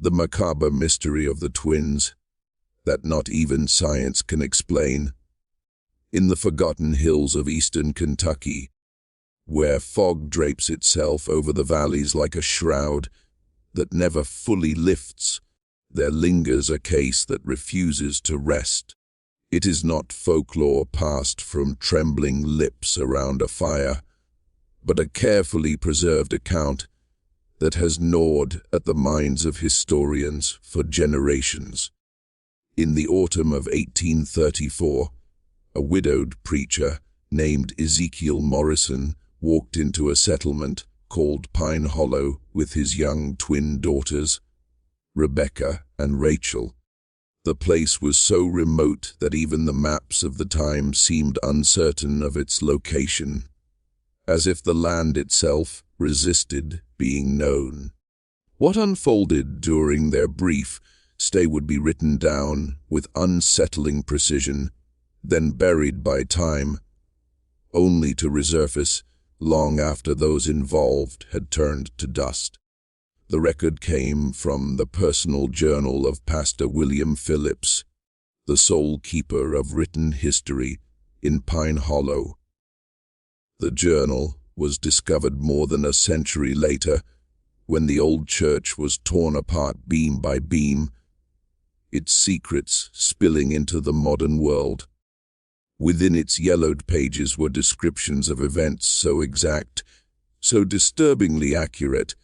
The macabre mystery of the twins that not even science can explain. In the forgotten hills of eastern Kentucky, where fog drapes itself over the valleys like a shroud that never fully lifts, there lingers a case that refuses to rest. It is not folklore passed from trembling lips around a fire, but a carefully preserved account that has gnawed at the minds of historians for generations. In the autumn of 1834, a widowed preacher named Ezekiel Morrison walked into a settlement called Pine Hollow with his young twin daughters, Rebecca and Rachel. The place was so remote that even the maps of the time seemed uncertain of its location, as if the land itself resisted being known. What unfolded during their brief stay would be written down with unsettling precision, then buried by time, only to resurface long after those involved had turned to dust. The record came from the personal journal of Pastor William Phillips, the sole keeper of written history in Pine Hollow. The journal was discovered more than a century later, when the old church was torn apart beam by beam, its secrets spilling into the modern world. Within its yellowed pages were descriptions of events so exact, so disturbingly accurate,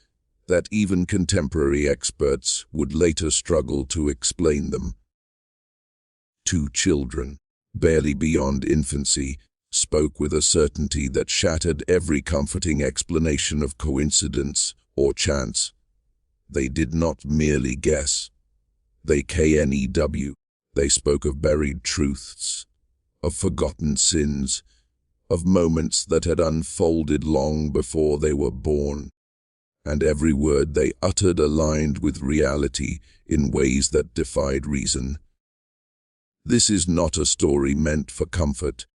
that even contemporary experts would later struggle to explain them. Two children, barely beyond infancy, spoke with a certainty that shattered every comforting explanation of coincidence or chance. They did not merely guess. They KNEW. They spoke of buried truths, of forgotten sins, of moments that had unfolded long before they were born. And every word they uttered aligned with reality in ways that defied reason. This is not a story meant for comfort.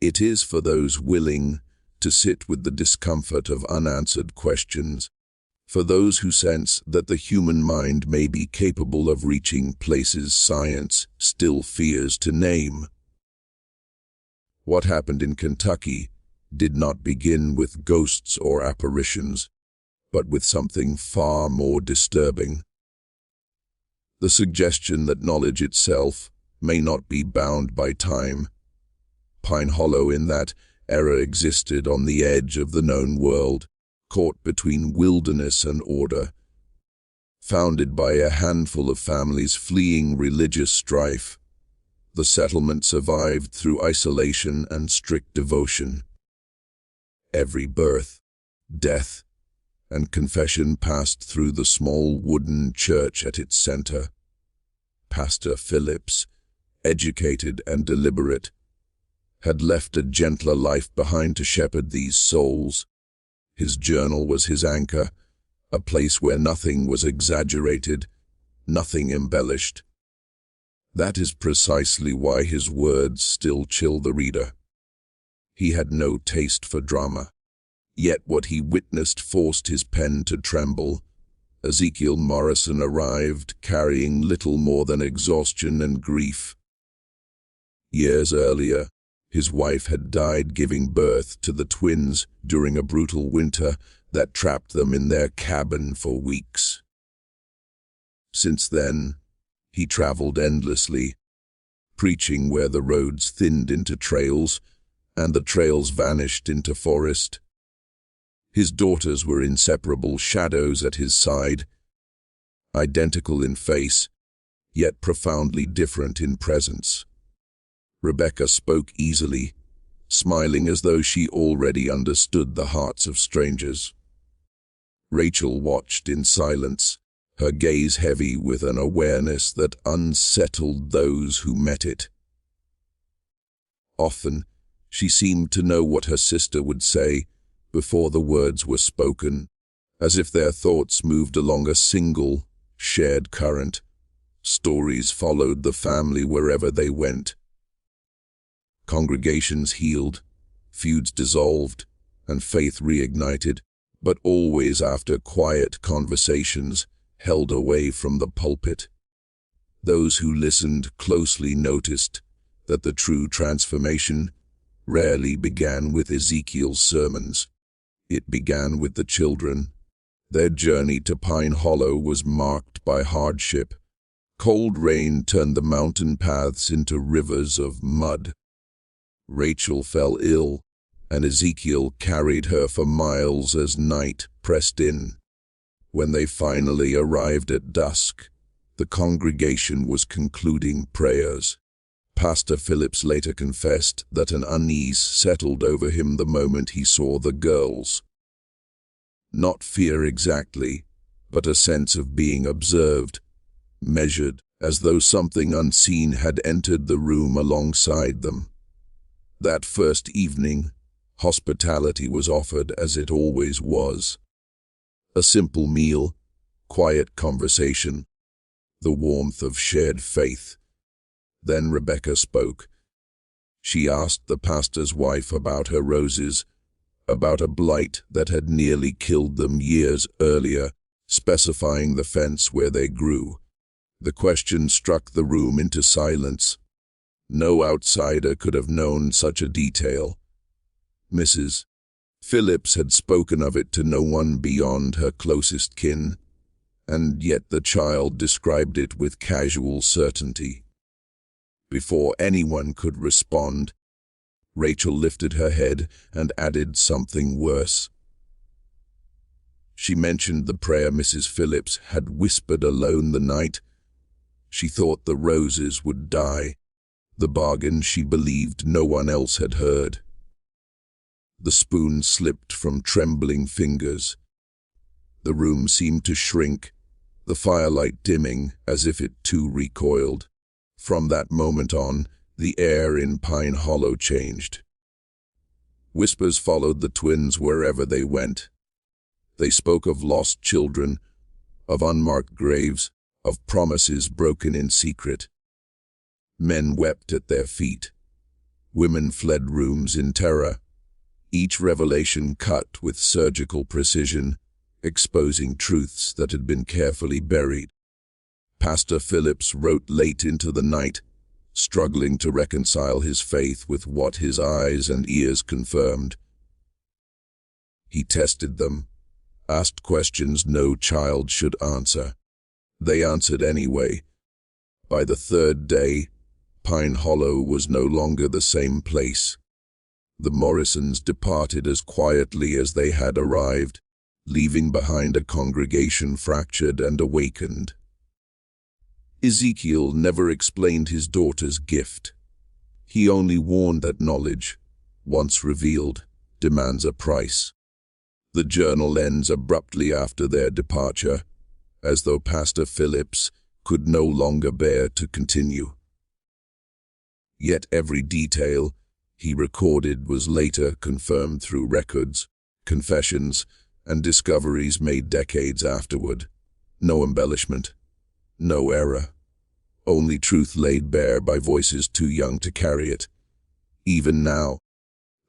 It is for those willing to sit with the discomfort of unanswered questions, for those who sense that the human mind may be capable of reaching places science still fears to name. What happened in Kentucky did not begin with ghosts or apparitions, but with something far more disturbing. The suggestion that knowledge itself may not be bound by time. Pine Hollow in that era existed on the edge of the known world, caught between wilderness and order. Founded by a handful of families fleeing religious strife, the settlement survived through isolation and strict devotion. Every birth, death, and confession passed through the small wooden church at its center. Pastor Phillips, educated and deliberate, had left a gentler life behind to shepherd these souls. His journal was his anchor, a place where nothing was exaggerated, nothing embellished. That is precisely why his words still chill the reader. He had no taste for drama. Yet what he witnessed forced his pen to tremble. Ezekiel Morrison arrived, carrying little more than exhaustion and grief. Years earlier, his wife had died giving birth to the twins during a brutal winter that trapped them in their cabin for weeks. Since then, he traveled endlessly, preaching where the roads thinned into trails and the trails vanished into forest. His daughters were inseparable shadows at his side, identical in face, yet profoundly different in presence. Rebecca spoke easily, smiling as though she already understood the hearts of strangers. Rachel watched in silence, her gaze heavy with an awareness that unsettled those who met it. Often, she seemed to know what her sister would say before the words were spoken, as if their thoughts moved along a single, shared current. Stories followed the family wherever they went. Congregations healed, feuds dissolved, and faith reignited, but always after quiet conversations held away from the pulpit. Those who listened closely noticed that the true transformation rarely began with Ezekiel's sermons. It began with the children. Their journey to Pine Hollow was marked by hardship. Cold rain turned the mountain paths into rivers of mud. Rachel fell ill, and Ezekiel carried her for miles as night pressed in. When they finally arrived at dusk, the congregation was concluding prayers. Pastor Phillips later confessed that an unease settled over him the moment he saw the girls. Not fear exactly, but a sense of being observed, measured, as though something unseen had entered the room alongside them. That first evening, hospitality was offered as it always was. A simple meal, quiet conversation, the warmth of shared faith. Then Rebecca spoke. She asked the pastor's wife about her roses, about a blight that had nearly killed them years earlier, specifying the fence where they grew. The question struck the room into silence. No outsider could have known such a detail. Mrs. Phillips had spoken of it to no one beyond her closest kin, and yet the child described it with casual certainty. Before anyone could respond, Rachel lifted her head and added something worse. She mentioned the prayer Mrs. Phillips had whispered alone the night. She thought the roses would die, the bargain she believed no one else had heard. The spoon slipped from trembling fingers. The room seemed to shrink, the firelight dimming as if it too recoiled. From that moment on, the air in Pine Hollow changed. Whispers followed the twins wherever they went. They spoke of lost children, of unmarked graves, of promises broken in secret. Men wept at their feet. Women fled rooms in terror. Each revelation cut with surgical precision, exposing truths that had been carefully buried. Pastor Phillips wrote late into the night, struggling to reconcile his faith with what his eyes and ears confirmed. He tested them, asked questions no child should answer. They answered anyway. By the third day, Pine Hollow was no longer the same place. The Morrisons departed as quietly as they had arrived, leaving behind a congregation fractured and awakened. Ezekiel never explained his daughter's gift. He only warned that knowledge, once revealed, demands a price. The journal ends abruptly after their departure, as though Pastor Phillips could no longer bear to continue. Yet every detail he recorded was later confirmed through records, confessions, and discoveries made decades afterward. No embellishment, no error, only truth laid bare by voices too young to carry it. Even now,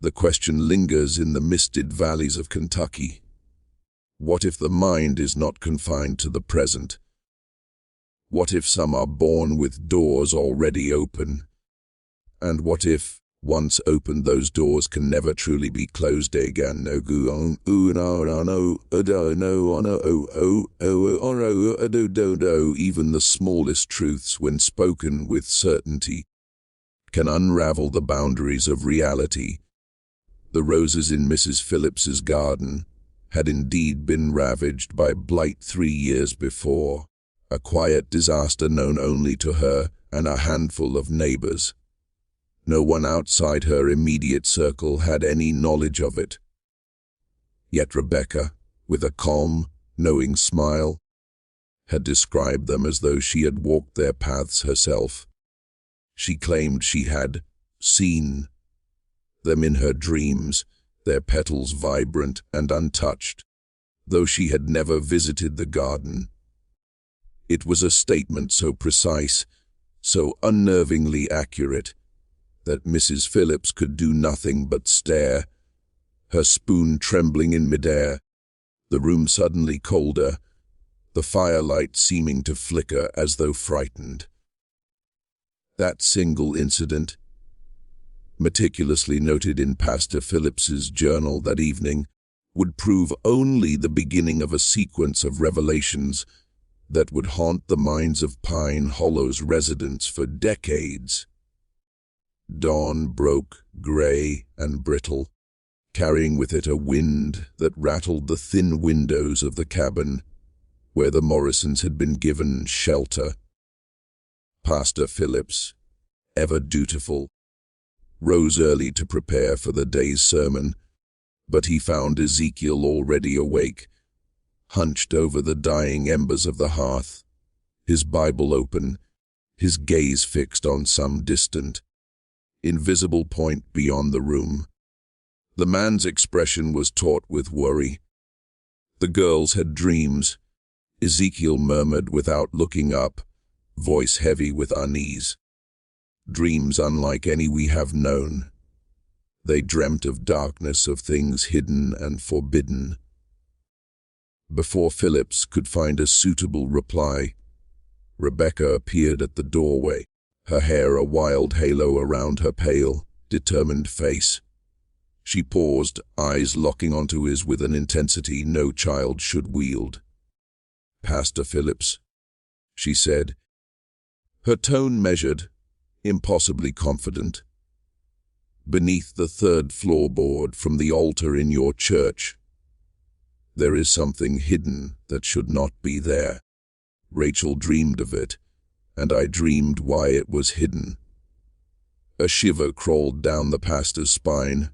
the question lingers in the misted valleys of Kentucky. What if the mind is not confined to the present? What if some are born with doors already open? And what if, once opened, those doors can never truly be closed again? Even the smallest truths, when spoken with certainty, can unravel the boundaries of reality. The roses in Mrs. Phillips's garden had indeed been ravaged by blight 3 years before, a quiet disaster known only to her and a handful of neighbors. No one outside her immediate circle had any knowledge of it. Yet Rebecca, with a calm, knowing smile, had described them as though she had walked their paths herself. She claimed she had seen them in her dreams, their petals vibrant and untouched, though she had never visited the garden. It was a statement so precise, so unnervingly accurate, that Mrs. Phillips could do nothing but stare, her spoon trembling in midair. The room suddenly colder, the firelight seeming to flicker as though frightened. That single incident, meticulously noted in Pastor Phillips's journal that evening, would prove only the beginning of a sequence of revelations that would haunt the minds of Pine Hollow's residents for decades. Dawn broke, gray and brittle, carrying with it a wind that rattled the thin windows of the cabin where the Morrisons had been given shelter. Pastor Phillips, ever dutiful, rose early to prepare for the day's sermon, but he found Ezekiel already awake, hunched over the dying embers of the hearth, his Bible open, his gaze fixed on some distant, invisible point beyond the room. The man's expression was taut with worry. The girls had dreams, Ezekiel murmured without looking up, voice heavy with unease. Dreams unlike any we have known. They dreamt of darkness, of things hidden and forbidden. Before Phillips could find a suitable reply, Rebecca appeared at the doorway, her hair a wild halo around her pale, determined face. She paused, eyes locking onto his with an intensity no child should wield. "Pastor Phillips," she said, her tone measured, impossibly confident. "Beneath the third floorboard from the altar in your church, there is something hidden that should not be there. Rachel dreamed of it, and I dreamed why it was hidden." A shiver crawled down the pastor's spine,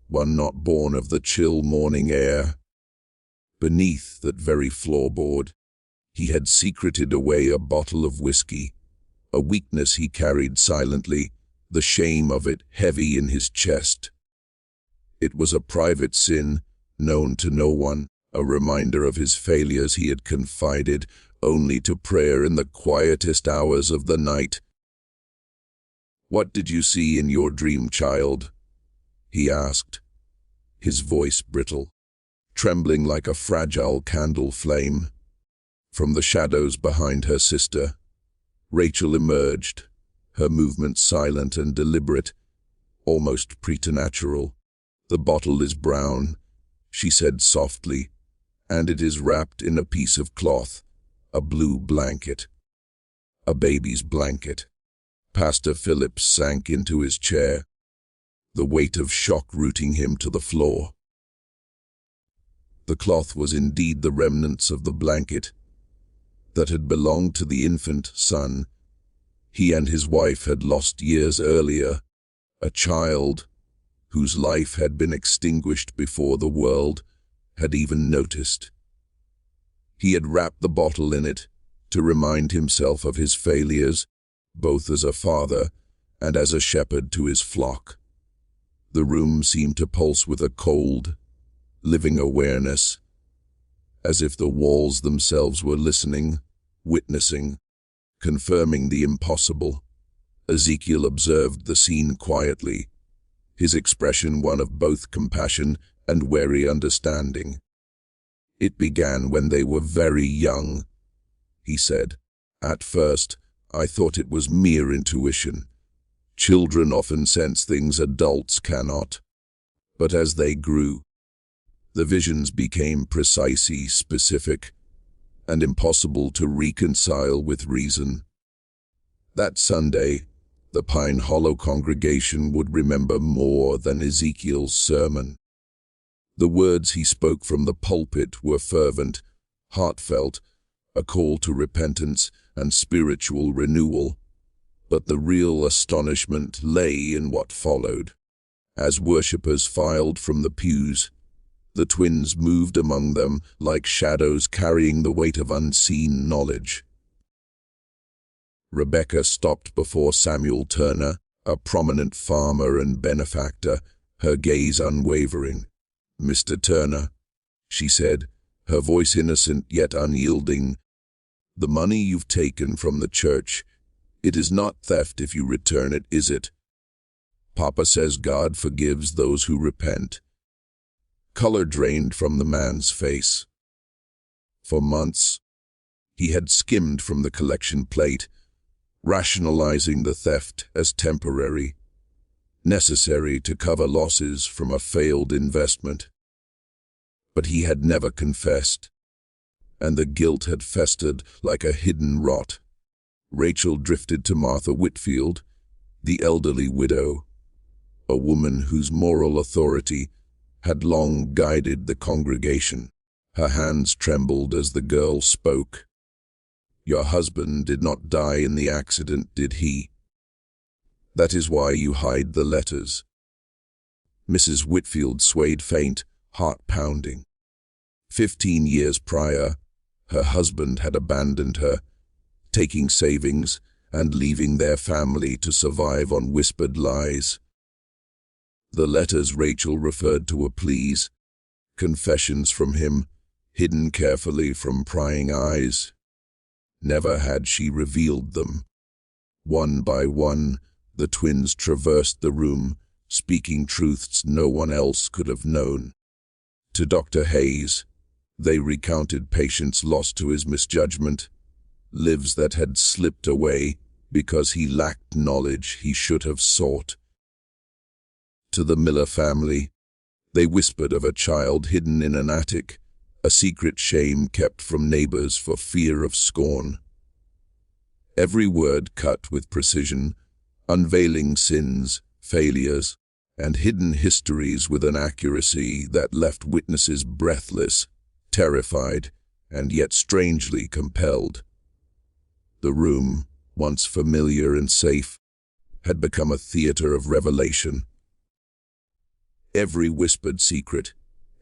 one not born of the chill morning air. Beneath that very floorboard, he had secreted away a bottle of whiskey, a weakness he carried silently, the shame of it heavy in his chest. It was a private sin, known to no one, a reminder of his failures he had confided only to prayer in the quietest hours of the night. "What did you see in your dream, child?" he asked, his voice brittle, trembling like a fragile candle flame. From the shadows behind her sister, Rachel emerged, her movements silent and deliberate, almost preternatural. "The bottle is brown," she said softly, "and it is wrapped in a piece of cloth, a blue blanket. A baby's blanket." Pastor Phillips sank into his chair, the weight of shock rooting him to the floor. The cloth was indeed the remnants of the blanket that had belonged to the infant son he and his wife had lost years earlier, a child whose life had been extinguished before the world had even noticed. He had wrapped the bottle in it to remind himself of his failures, both as a father and as a shepherd to his flock. The room seemed to pulse with a cold, living awareness, as if the walls themselves were listening, witnessing, confirming the impossible. Ezekiel observed the scene quietly, his expression one of both compassion and wary understanding. "It began when they were very young," he said. "At first, I thought it was mere intuition. Children often sense things adults cannot. But as they grew, the visions became precisely specific and impossible to reconcile with reason. That Sunday, the Pine Hollow congregation would remember more than Ezekiel's sermon. The words he spoke from the pulpit were fervent, heartfelt, a call to repentance and spiritual renewal. But the real astonishment lay in what followed. As worshippers filed from the pews, the twins moved among them like shadows carrying the weight of unseen knowledge. Rebecca stopped before Samuel Turner, a prominent farmer and benefactor, her gaze unwavering. "Mr. Turner," she said, her voice innocent yet unyielding, "the money you've taken from the church, it is not theft if you return it, is it? Papa says God forgives those who repent." Color drained from the man's face. For months, He had skimmed from the collection plate, rationalizing the theft as temporary, necessary to cover losses from a failed investment. But he had never confessed, and the guilt had festered like a hidden rot. Rachel drifted to Martha Whitfield, the elderly widow, a woman whose moral authority had long guided the congregation. Her hands trembled as the girl spoke. "Your husband did not die in the accident, did he? That is why you hide the letters." Mrs. Whitfield swayed faint, heart pounding. 15 years prior, her husband had abandoned her, taking savings and leaving their family to survive on whispered lies. The letters Rachel referred to were pleas, confessions from him, hidden carefully from prying eyes. Never had she revealed them. One by one, the twins traversed the room, speaking truths no one else could have known. To Dr. Hayes, they recounted patients lost to his misjudgment, lives that had slipped away because he lacked knowledge he should have sought. To the Miller family, they whispered of a child hidden in an attic, a secret shame kept from neighbors for fear of scorn. Every word cut with precision, unveiling sins, failures, and hidden histories with an accuracy that left witnesses breathless, terrified, and yet strangely compelled. The room, once familiar and safe, had become a theater of revelation. Every whispered secret,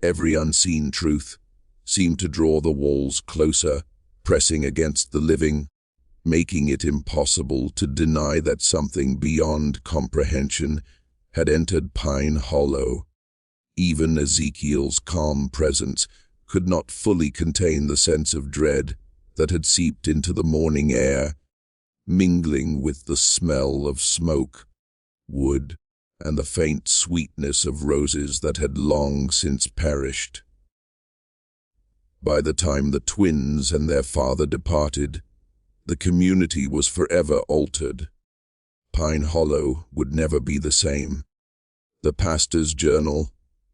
every unseen truth, seemed to draw the walls closer, pressing against the living, making it impossible to deny that something beyond comprehension had entered Pine Hollow. Even Ezekiel's calm presence could not fully contain the sense of dread that had seeped into the morning air, mingling with the smell of smoke, wood, and the faint sweetness of roses that had long since perished. By the time the twins and their father departed, the community was forever altered. Pine Hollow would never be the same. The pastor's journal,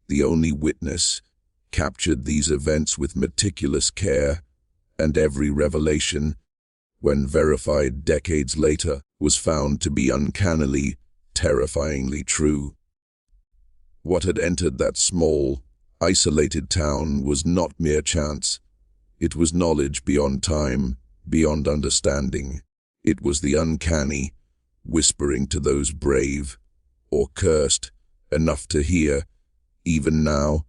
the only witness, captured these events with meticulous care, and every revelation, when verified decades later, was found to be uncannily, terrifyingly true. What had entered that small, isolated town was not mere chance. It was knowledge beyond time, beyond understanding. It was the uncanny, whispering to those brave, or cursed, enough to hear, even now,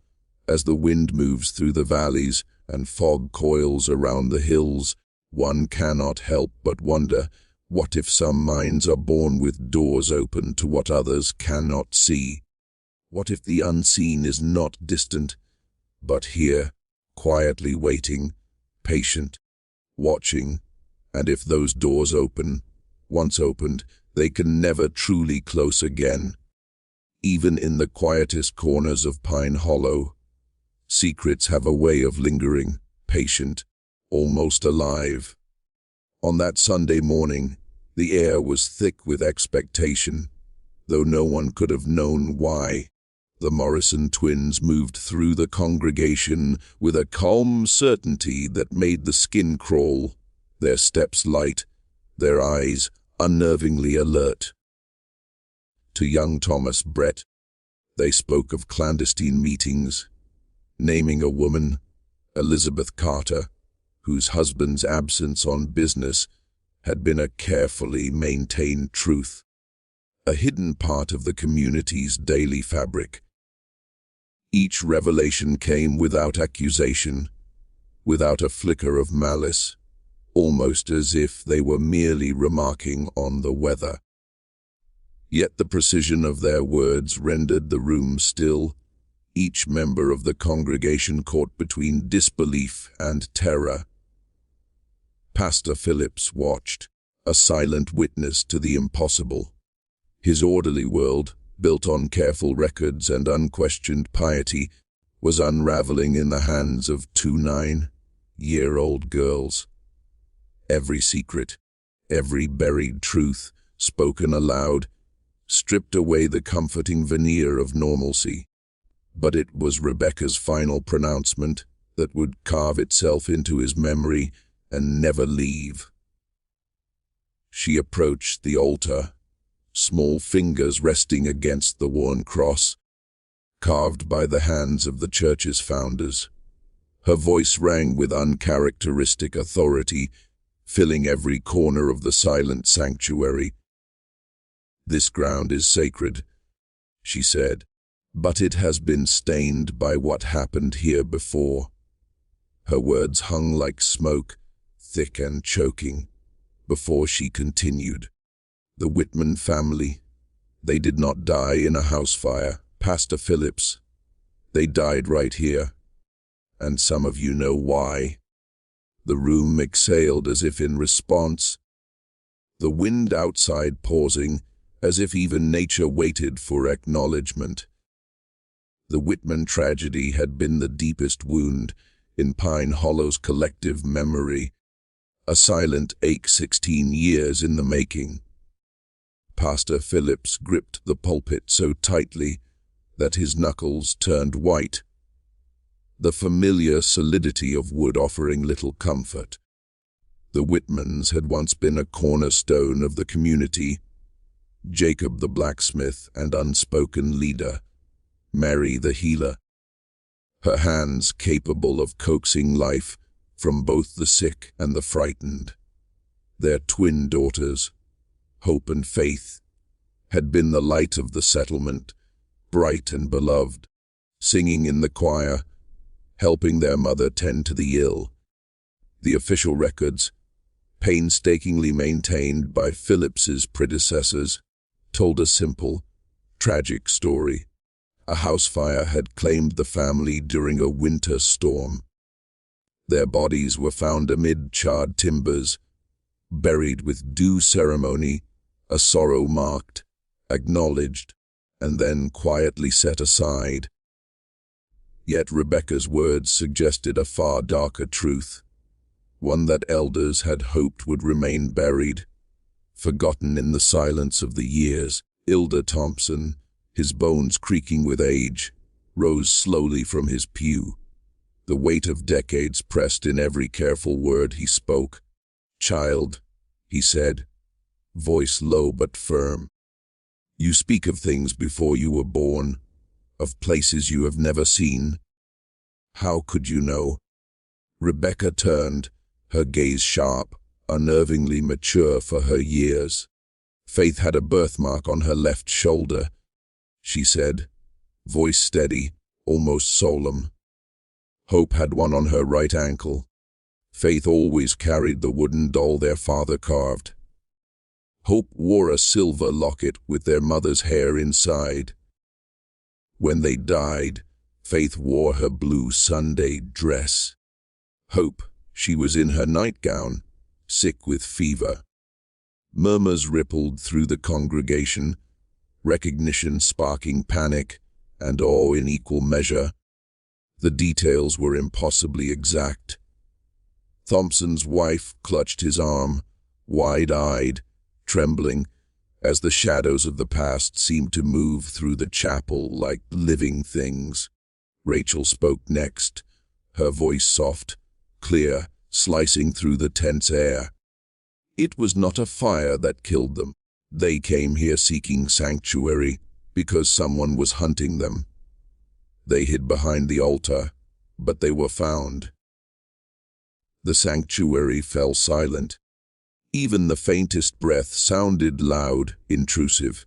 as the wind moves through the valleys and fog coils around the hills. One cannot help but wonder, what if some minds are born with doors open to what others cannot see? What if the unseen is not distant, but here, quietly waiting, patient, watching, and if those doors open, once opened, they can never truly close again? Even in the quietest corners of Pine Hollow, secrets have a way of lingering, patient, almost alive. On that Sunday morning, the air was thick with expectation, though no one could have known why. The Morrison twins moved through the congregation with a calm certainty that made the skin crawl, their steps light, their eyes unnervingly alert. To young Thomas Brett, they spoke of clandestine meetings, naming a woman, Elizabeth Carter, whose husband's absence on business had been a carefully maintained truth, a hidden part of the community's daily fabric. Each revelation came without accusation, without a flicker of malice, almost as if they were merely remarking on the weather. Yet the precision of their words rendered the room still. Each member of the congregation caught between disbelief and terror. Pastor Phillips watched, a silent witness to the impossible. His orderly world, built on careful records and unquestioned piety, was unraveling in the hands of two 9-year-old girls. every secret, every buried truth, spoken aloud, stripped away the comforting veneer of normalcy. But it was Rebecca's final pronouncement that would carve itself into his memory and never leave. She approached the altar, small fingers resting against the worn cross, carved by the hands of the church's founders. Her voice rang with uncharacteristic authority, filling every corner of the silent sanctuary. "This ground is sacred," she said, "but it has been stained by what happened here before." Her words hung like smoke, thick and choking, before she continued. "The Whitman family, they did not die in a house fire, Pastor Phillips. They died right here. And some of you know why." The room exhaled as if in response, the wind outside pausing, as if even nature waited for acknowledgement. The Whitman tragedy had been the deepest wound in Pine Hollow's collective memory, a silent ache 16 years in the making. Pastor Phillips gripped the pulpit so tightly that his knuckles turned white, the familiar solidity of wood offering little comfort. The Whitmans had once been a cornerstone of the community, Jacob the blacksmith and unspoken leader, Mary the healer, her hands capable of coaxing life from both the sick and the frightened. Their twin daughters, Hope and Faith, had been the light of the settlement, bright and beloved, singing in the choir, helping their mother tend to the ill. The official records, painstakingly maintained by Phillips's predecessors, told a simple, tragic story. A house fire had claimed the family during a winter storm. Their bodies were found amid charred timbers, buried with due ceremony, a sorrow marked, acknowledged, and then quietly set aside. Yet Rebecca's words suggested a far darker truth, one that elders had hoped would remain buried, forgotten in the silence of the years. Elder Thompson, his bones creaking with age, rose slowly from his pew. The weight of decades pressed in every careful word he spoke. "Child," he said, voice low but firm, "you speak of things before you were born, of places you have never seen. How could you know?" Rebecca turned, her gaze sharp, unnervingly mature for her years. "Faith had a birthmark on her left shoulder," she said, voice steady, almost solemn. "Hope had one on her right ankle. Faith always carried the wooden doll their father carved. Hope wore a silver locket with their mother's hair inside. When they died, Faith wore her blue Sunday dress. Hope, she was in her nightgown, sick with fever." Murmurs rippled through the congregation, recognition sparking panic and awe in equal measure. The details were impossibly exact. Thompson's wife clutched his arm, wide-eyed, trembling, as the shadows of the past seemed to move through the chapel like living things. Rachel spoke next, her voice soft, clear, slicing through the tense air. "It was not a fire that killed them. They came here seeking sanctuary because someone was hunting them. They hid behind the altar, but they were found." The sanctuary fell silent. Even the faintest breath sounded loud, intrusive.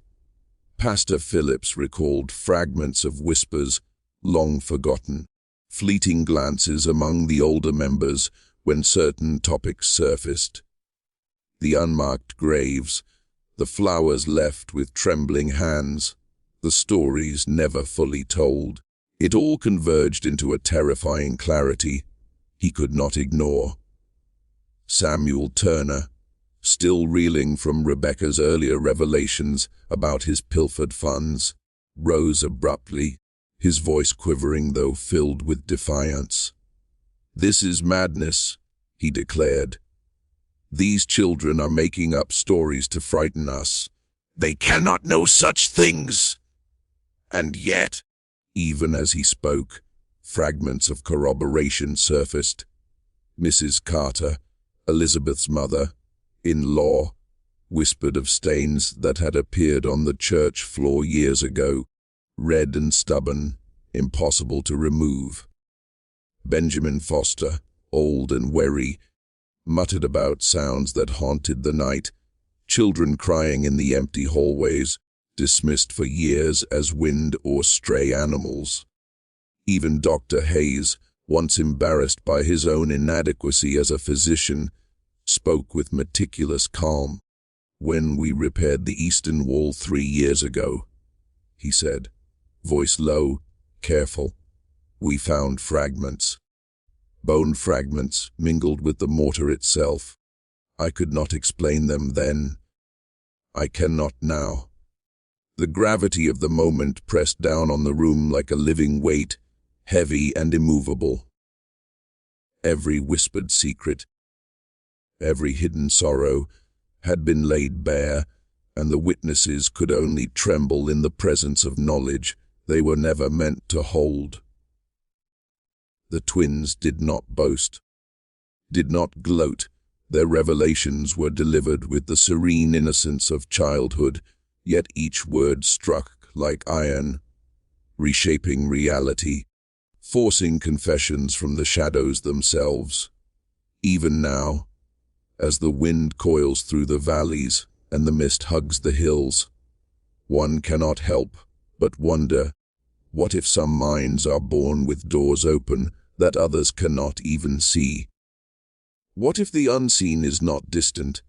Pastor Phillips recalled fragments of whispers, long forgotten, fleeting glances among the older members when certain topics surfaced. The unmarked graves, the flowers left with trembling hands, the stories never fully told. It all converged into a terrifying clarity he could not ignore. Samuel Turner, still reeling from Rebecca's earlier revelations about his pilfered funds, rose abruptly, his voice quivering though filled with defiance. "This is madness," he declared. These children are making up stories to frighten us. They cannot know such things. And yet, even as he spoke, fragments of corroboration surfaced. Mrs. Carter, Elizabeth's mother-in-law, whispered of stains that had appeared on the church floor years ago, red and stubborn, impossible to remove. Benjamin Foster, old and wary, muttered about sounds that haunted the night, children crying in the empty hallways, dismissed for years as wind or stray animals. Even Dr. Hayes, once embarrassed by his own inadequacy as a physician, spoke with meticulous calm. "When we repaired the eastern wall 3 years ago," he said, voice low, careful, "we found fragments. Bone fragments mingled with the mortar itself. I could not explain them then. I cannot now." The gravity of the moment pressed down on the room like a living weight, heavy and immovable. Every whispered secret, every hidden sorrow, had been laid bare, and the witnesses could only tremble in the presence of knowledge they were never meant to hold. The twins did not boast, did not gloat. Their revelations were delivered with the serene innocence of childhood, yet each word struck like iron, reshaping reality, forcing confessions from the shadows themselves. Even now, as the wind coils through the valleys and the mist hugs the hills, one cannot help but wonder, what if some minds are born with doors open that others cannot even see? What if the unseen is not distant,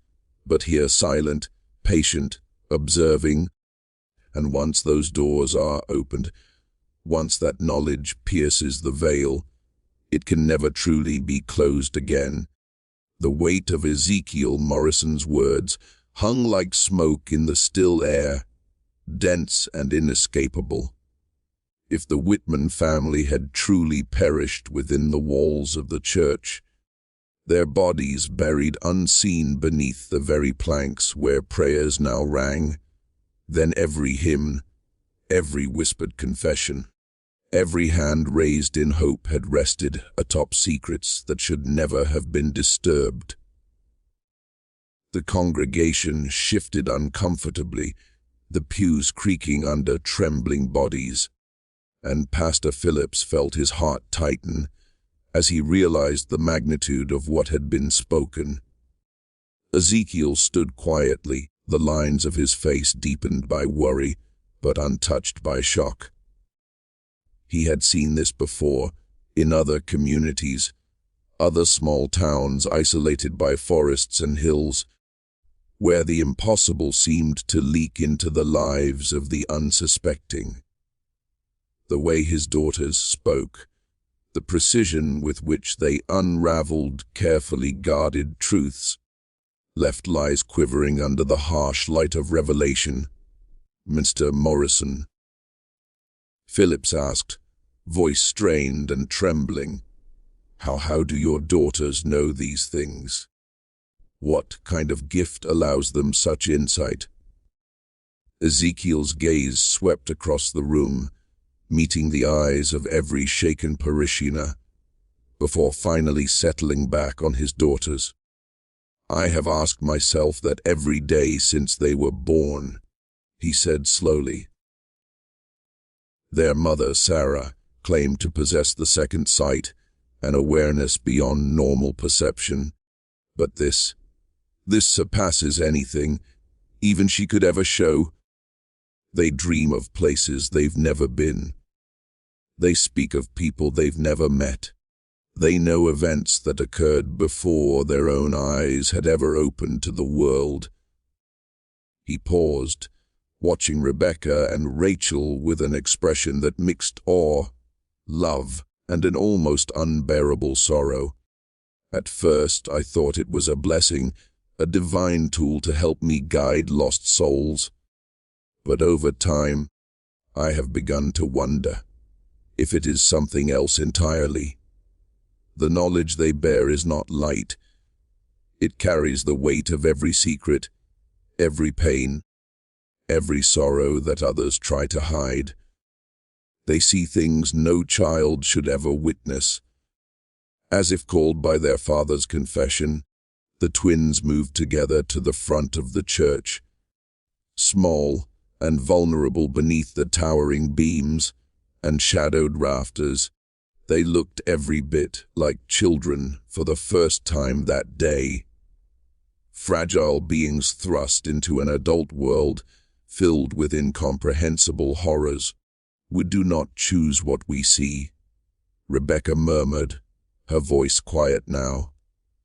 but here silent, patient, observing? And once those doors are opened, once that knowledge pierces the veil, it can never truly be closed again. The weight of Ezekiel Morrison's words hung like smoke in the still air, dense and inescapable. If the Whitman family had truly perished within the walls of the church, their bodies buried unseen beneath the very planks where prayers now rang, then every hymn, every whispered confession, every hand raised in hope had rested atop secrets that should never have been disturbed. The congregation shifted uncomfortably, the pews creaking under trembling bodies, and Pastor Phillips felt his heart tighten as he realized the magnitude of what had been spoken. Ezekiel stood quietly, the lines of his face deepened by worry, but untouched by shock. He had seen this before, in other communities, other small towns isolated by forests and hills, where the impossible seemed to leak into the lives of the unsuspecting. The way his daughters spoke, the precision with which they unraveled carefully guarded truths, left lies quivering under the harsh light of revelation. "Mr. Morrison," Phillips asked, voice strained and trembling, How do your daughters know these things? What kind of gift allows them such insight?" Ezekiel's gaze swept across the room, meeting the eyes of every shaken parishioner, before finally settling back on his daughters. "I have asked myself that every day since they were born," he said slowly. Their mother, Sarah, claimed to possess the second sight, an awareness beyond normal perception. But this surpasses anything even she could ever show. They dream of places they've never been. They speak of people they've never met. They know events that occurred before their own eyes had ever opened to the world. He paused, watching Rebecca and Rachel with an expression that mixed awe, love, and an almost unbearable sorrow. At first, I thought it was a blessing, a divine tool to help me guide lost souls. But over time, I have begun to wonder if it is something else entirely. The knowledge they bear is not light. It carries the weight of every secret, every pain, every sorrow that others try to hide. They see things no child should ever witness. As if called by their father's confession, the twins moved together to the front of the church. Small and vulnerable beneath the towering beams and shadowed rafters, they looked every bit like children for the first time that day. Fragile beings thrust into an adult world filled with incomprehensible horrors. "We do not choose what we see," Rebecca murmured, her voice quiet now,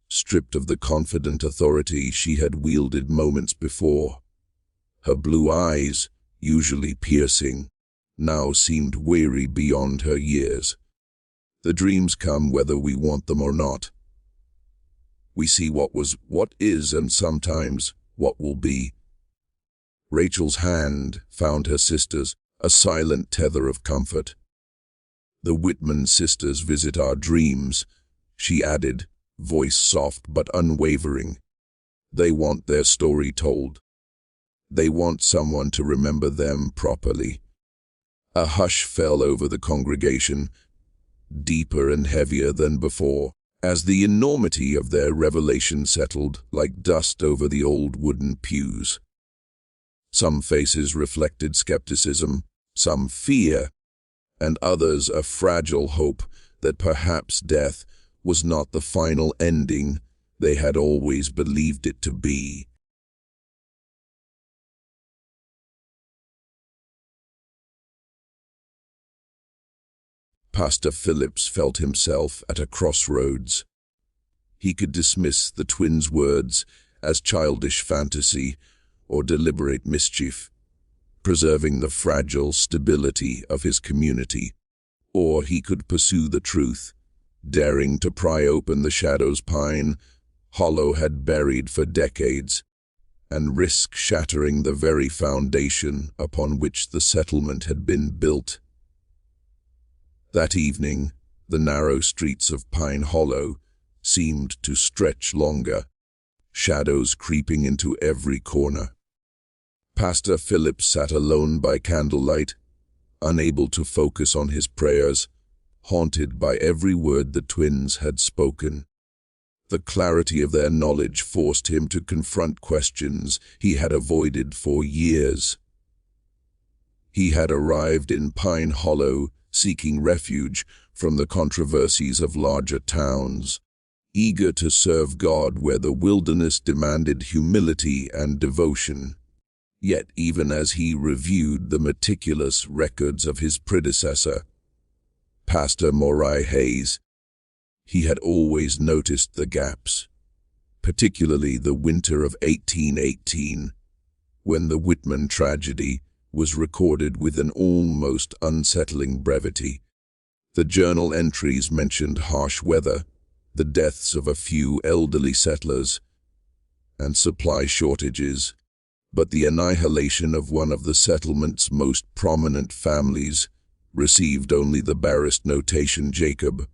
stripped of the confident authority she had wielded moments before. Her blue eyes, usually piercing, now seemed weary beyond her years. "The dreams come whether we want them or not. We see what was, what is, and sometimes what will be." Rachel's hand found her sister's, a silent tether of comfort. "The Whitman sisters visit our dreams," she added, voice soft but unwavering. "They want their story told. They want someone to remember them properly." A hush fell over the congregation, deeper and heavier than before, as the enormity of their revelation settled like dust over the old wooden pews. Some faces reflected skepticism, some fear, and others a fragile hope that perhaps death was not the final ending they had always believed it to be. Pastor Phillips felt himself at a crossroads. He could dismiss the twins' words as childish fantasy or deliberate mischief, preserving the fragile stability of his community, or he could pursue the truth, daring to pry open the shadows Pine Hollow had buried for decades, and risk shattering the very foundation upon which the settlement had been built. That evening, the narrow streets of Pine Hollow seemed to stretch longer, shadows creeping into every corner. Pastor Phillips sat alone by candlelight, unable to focus on his prayers, haunted by every word the twins had spoken. The clarity of their knowledge forced him to confront questions he had avoided for years. He had arrived in Pine Hollow seeking refuge from the controversies of larger towns, eager to serve God where the wilderness demanded humility and devotion. Yet even as he reviewed the meticulous records of his predecessor, Pastor Moriah Hayes, he had always noticed the gaps, particularly the winter of 1818, when the Whitman tragedy was recorded with an almost unsettling brevity. The journal entries mentioned harsh weather, the deaths of a few elderly settlers, and supply shortages, but the annihilation of one of the settlement's most prominent families received only the barest notation Jacob.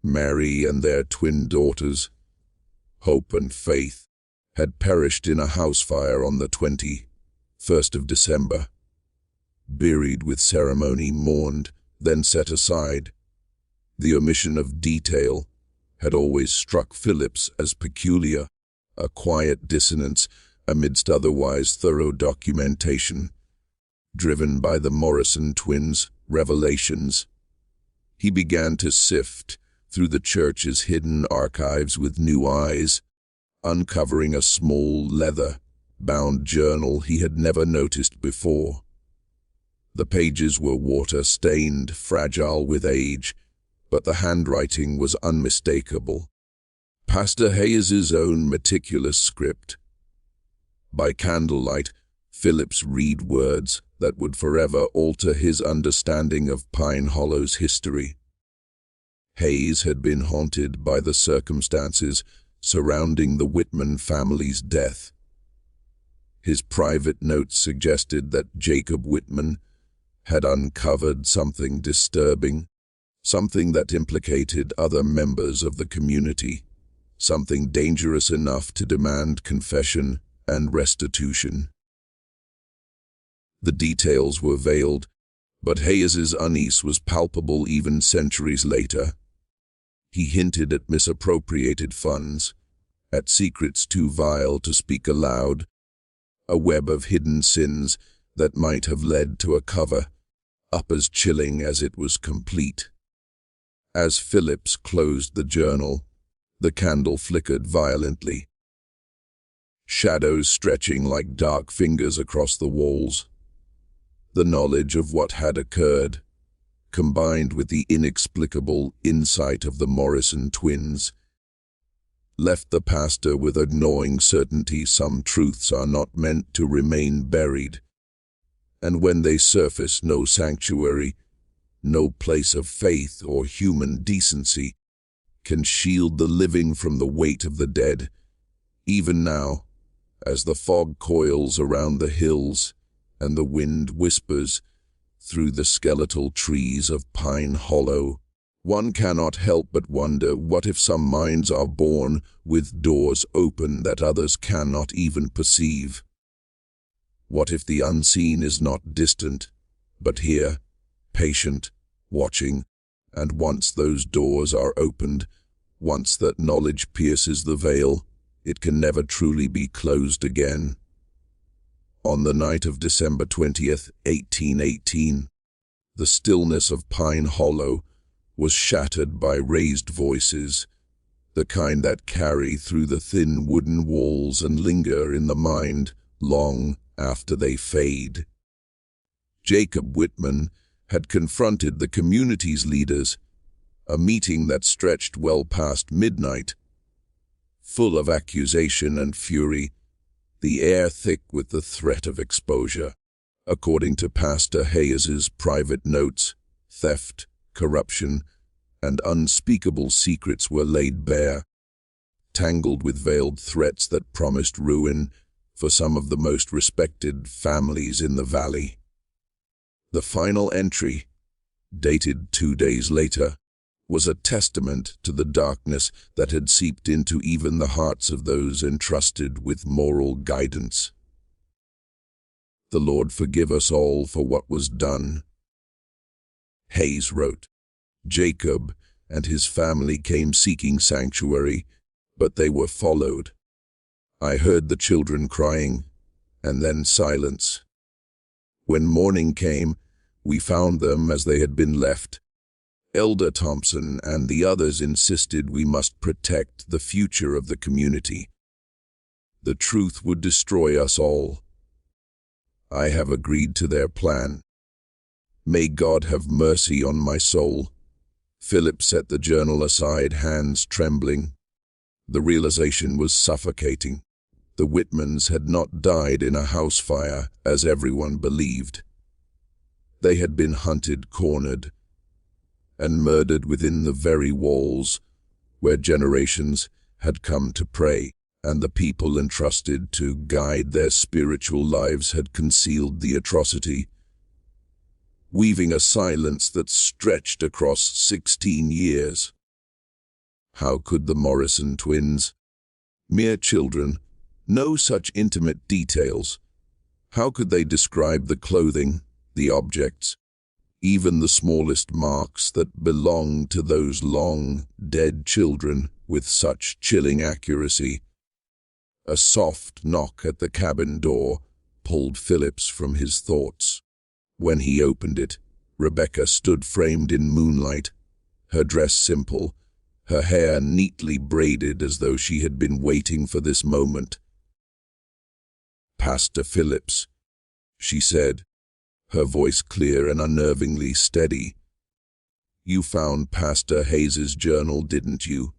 Mary and their twin daughters, Hope and Faith, had perished in a house fire on the 21st of December. Buried with ceremony, mourned, then set aside. The omission of detail had always struck Phillips as peculiar, a quiet dissonance amidst otherwise thorough documentation. Driven by the Morrison twins' revelations, he began to sift through the church's hidden archives with new eyes, uncovering a small leather-bound journal he had never noticed before. The pages were water-stained, fragile with age, but the handwriting was unmistakable. Pastor Hayes's own meticulous script. By candlelight, Phillips read words that would forever alter his understanding of Pine Hollow's history. Hayes had been haunted by the circumstances surrounding the Whitman family's death. His private notes suggested that Jacob Whitman had uncovered something disturbing, something that implicated other members of the community, something dangerous enough to demand confession and restitution. The details were veiled, but Hayes's unease was palpable even centuries later. He hinted at misappropriated funds, at secrets too vile to speak aloud, a web of hidden sins that might have led to a cover, up as chilling as it was complete. As Phillips closed the journal, the candle flickered violently, shadows stretching like dark fingers across the walls. The knowledge of what had occurred, combined with the inexplicable insight of the Morrison twins, left the pastor with a gnawing certainty some truths are not meant to remain buried, and when they surface, no sanctuary, no place of faith or human decency, can shield the living from the weight of the dead. Even now, as the fog coils around the hills and the wind whispers through the skeletal trees of Pine Hollow, one cannot help but wonder, what if some minds are born with doors open that others cannot even perceive? What if the unseen is not distant, but here, patient, watching, and once those doors are opened, once that knowledge pierces the veil, it can never truly be closed again. On the night of December 20th, 1818, the stillness of Pine Hollow was shattered by raised voices, the kind that carry through the thin wooden walls and linger in the mind long after they fade. Jacob Whitman had confronted the community's leaders, a meeting that stretched well past midnight, full of accusation and fury, the air thick with the threat of exposure. According to Pastor Hayes's private notes, theft, corruption, and unspeakable secrets were laid bare, tangled with veiled threats that promised ruin for some of the most respected families in the valley. The final entry, dated 2 days later, was a testament to the darkness that had seeped into even the hearts of those entrusted with moral guidance. The Lord forgive us all for what was done. Hayes wrote, Jacob and his family came seeking sanctuary, but they were followed. I heard the children crying, and then silence. When morning came, we found them as they had been left. Elder Thompson and the others insisted we must protect the future of the community. The truth would destroy us all. I have agreed to their plan. May God have mercy on my soul. Philip set the journal aside, hands trembling. The realization was suffocating. The Whitmans had not died in a house fire, as everyone believed. They had been hunted, cornered, and murdered within the very walls where generations had come to pray, and the people entrusted to guide their spiritual lives had concealed the atrocity, weaving a silence that stretched across 16 years. How could the Morrison twins, mere children, know such intimate details? How could they describe the clothing, the objects, even the smallest marks that belonged to those long dead children with such chilling accuracy? A soft knock at the cabin door pulled Phillips from his thoughts. When he opened it, Rebecca stood framed in moonlight, her dress simple, her hair neatly braided as though she had been waiting for this moment. Pastor Phillips, she said, her voice clear and unnervingly steady. You found Pastor Hayes's journal, didn't you?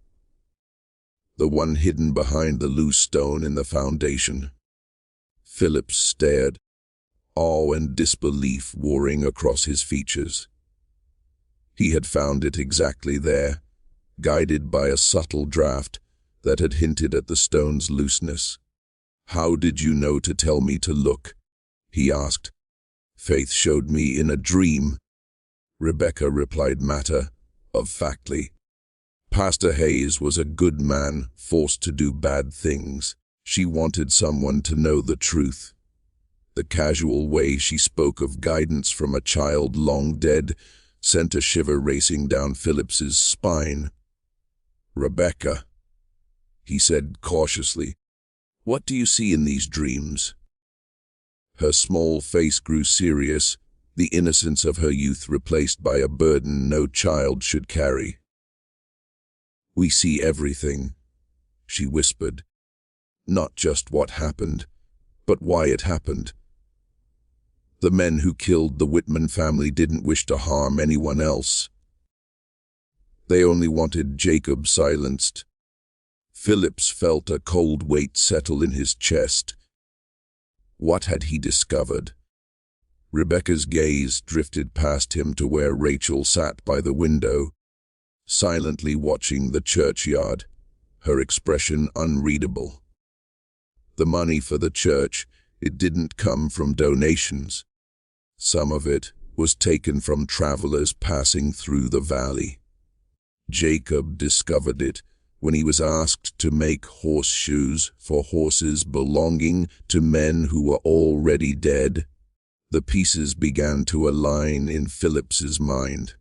The one hidden behind the loose stone in the foundation. Phillips stared, awe and disbelief warring across his features. He had found it exactly there, guided by a subtle draft that had hinted at the stone's looseness. How did you know to tell me to look? He asked. Faith showed me in a dream, Rebecca replied matter-of-factly. Pastor Hayes was a good man, forced to do bad things. She wanted someone to know the truth. The casual way she spoke of guidance from a child long dead sent a shiver racing down Phillips's spine. "Rebecca," he said cautiously, "what do you see in these dreams?" Her small face grew serious, the innocence of her youth replaced by a burden no child should carry. "We see everything," she whispered. "Not just what happened, but why it happened. The men who killed the Whitman family didn't wish to harm anyone else. They only wanted Jacob silenced." Phillips felt a cold weight settle in his chest. What had he discovered? Rebecca's gaze drifted past him to where Rachel sat by the window, silently watching the churchyard, her expression unreadable. The money for the church, it didn't come from donations. Some of it was taken from travelers passing through the valley. Jacob discovered it when he was asked to make horseshoes for horses belonging to men who were already dead. The pieces began to align in Phillips's mind.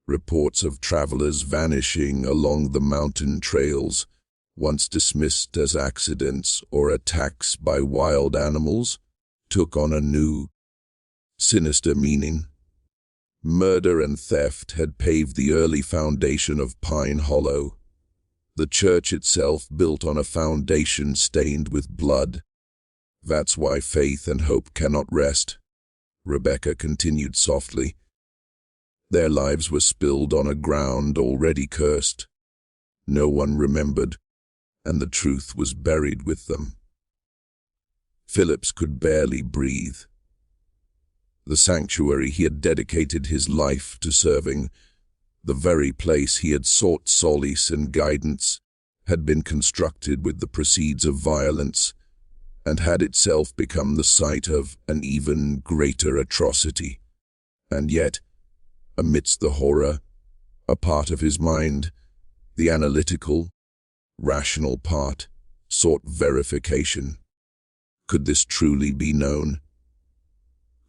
Reports of travelers vanishing along the mountain trails, once dismissed as accidents or attacks by wild animals, took on a new, sinister meaning. Murder and theft had paved the early foundation of Pine Hollow. The church itself built on a foundation stained with blood. "That's why faith and hope cannot rest," Rebecca continued softly. "Their lives were spilled on a ground already cursed. No one remembered, and the truth was buried with them." Phillips could barely breathe. The sanctuary he had dedicated his life to serving, the very place he had sought solace and guidance, had been constructed with the proceeds of violence, and had itself become the site of an even greater atrocity. And yet, amidst the horror, a part of his mind, the analytical, rational part, sought verification. Could this truly be known?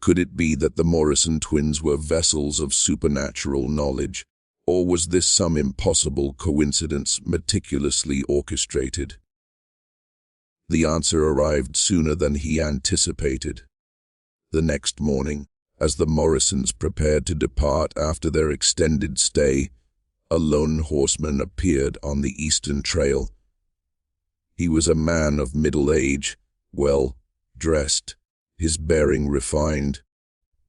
Could it be that the Morrison twins were vessels of supernatural knowledge, or was this some impossible coincidence meticulously orchestrated? The answer arrived sooner than he anticipated. The next morning, as the Morrisons prepared to depart after their extended stay, a lone horseman appeared on the eastern trail. He was a man of middle age, well dressed, his bearing refined,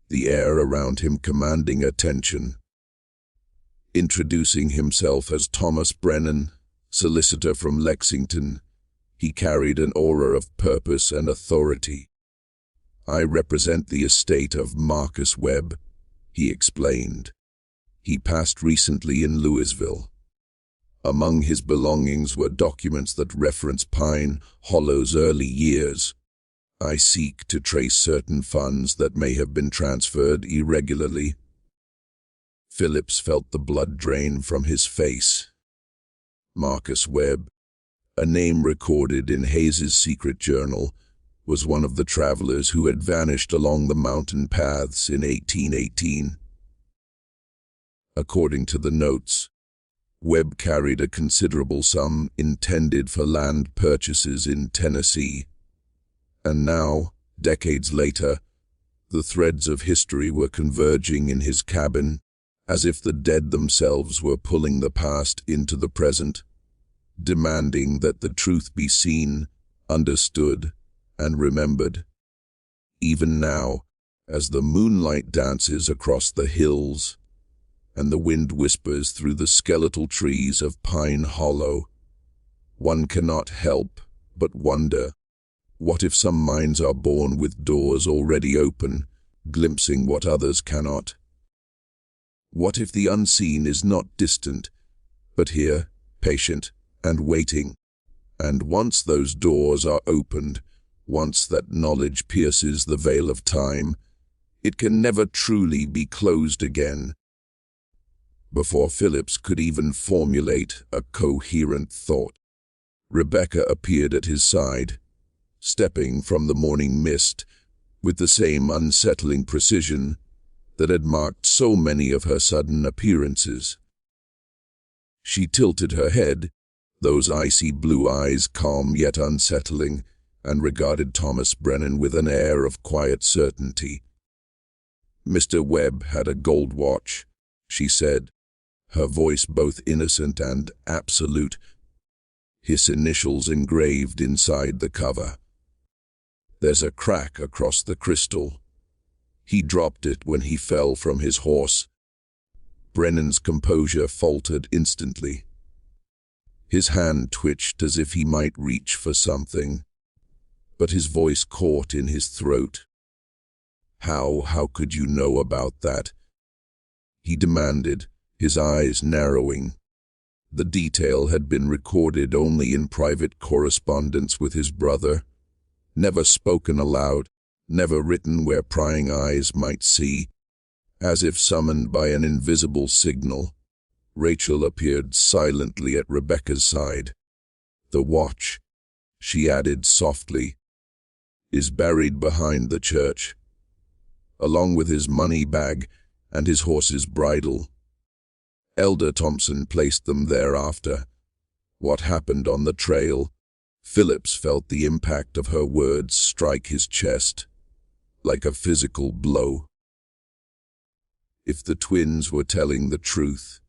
the air around him commanding attention. Introducing himself as Thomas Brennan, solicitor from Lexington, he carried an aura of purpose and authority. "I represent the estate of Marcus Webb," he explained. "He passed recently in Louisville. Among his belongings were documents that reference Pine Hollow's early years. I seek to trace certain funds that may have been transferred irregularly." Phillips felt the blood drain from his face. Marcus Webb, a name recorded in Hayes's secret journal, was one of the travelers who had vanished along the mountain paths in 1818. According to the notes, Webb carried a considerable sum intended for land purchases in Tennessee. And now, decades later, the threads of history were converging in his cabin, as if the dead themselves were pulling the past into the present, demanding that the truth be seen, understood, and remembered. Even now, as the moonlight dances across the hills, and the wind whispers through the skeletal trees of Pine Hollow, one cannot help but wonder, what if some minds are born with doors already open, glimpsing what others cannot? What if the unseen is not distant, but here, patient and waiting? And once those doors are opened, once that knowledge pierces the veil of time, it can never truly be closed again. Before Phillips could even formulate a coherent thought, Rebecca appeared at his side, stepping from the morning mist with the same unsettling precision that had marked so many of her sudden appearances. She tilted her head, those icy blue eyes calm yet unsettling, and regarded Thomas Brennan with an air of quiet certainty. "Mr. Webb had a gold watch," she said, her voice both innocent and absolute, his initials engraved inside the cover. "There's a crack across the crystal. He dropped it when he fell from his horse." Brennan's composure faltered instantly. His hand twitched as if he might reach for something, but his voice caught in his throat. How could you know about that?" he demanded, his eyes narrowing. The detail had been recorded only in private correspondence with his brother, never spoken aloud, never written where prying eyes might see. As if summoned by an invisible signal, Rachel appeared silently at Rebecca's side. "The watch," she added softly, "is buried behind the church, along with his money bag and his horse's bridle. Elder Thompson placed them there after what happened on the trail." Phillips felt the impact of her words strike his chest, like a physical blow. If the twins were telling the truth,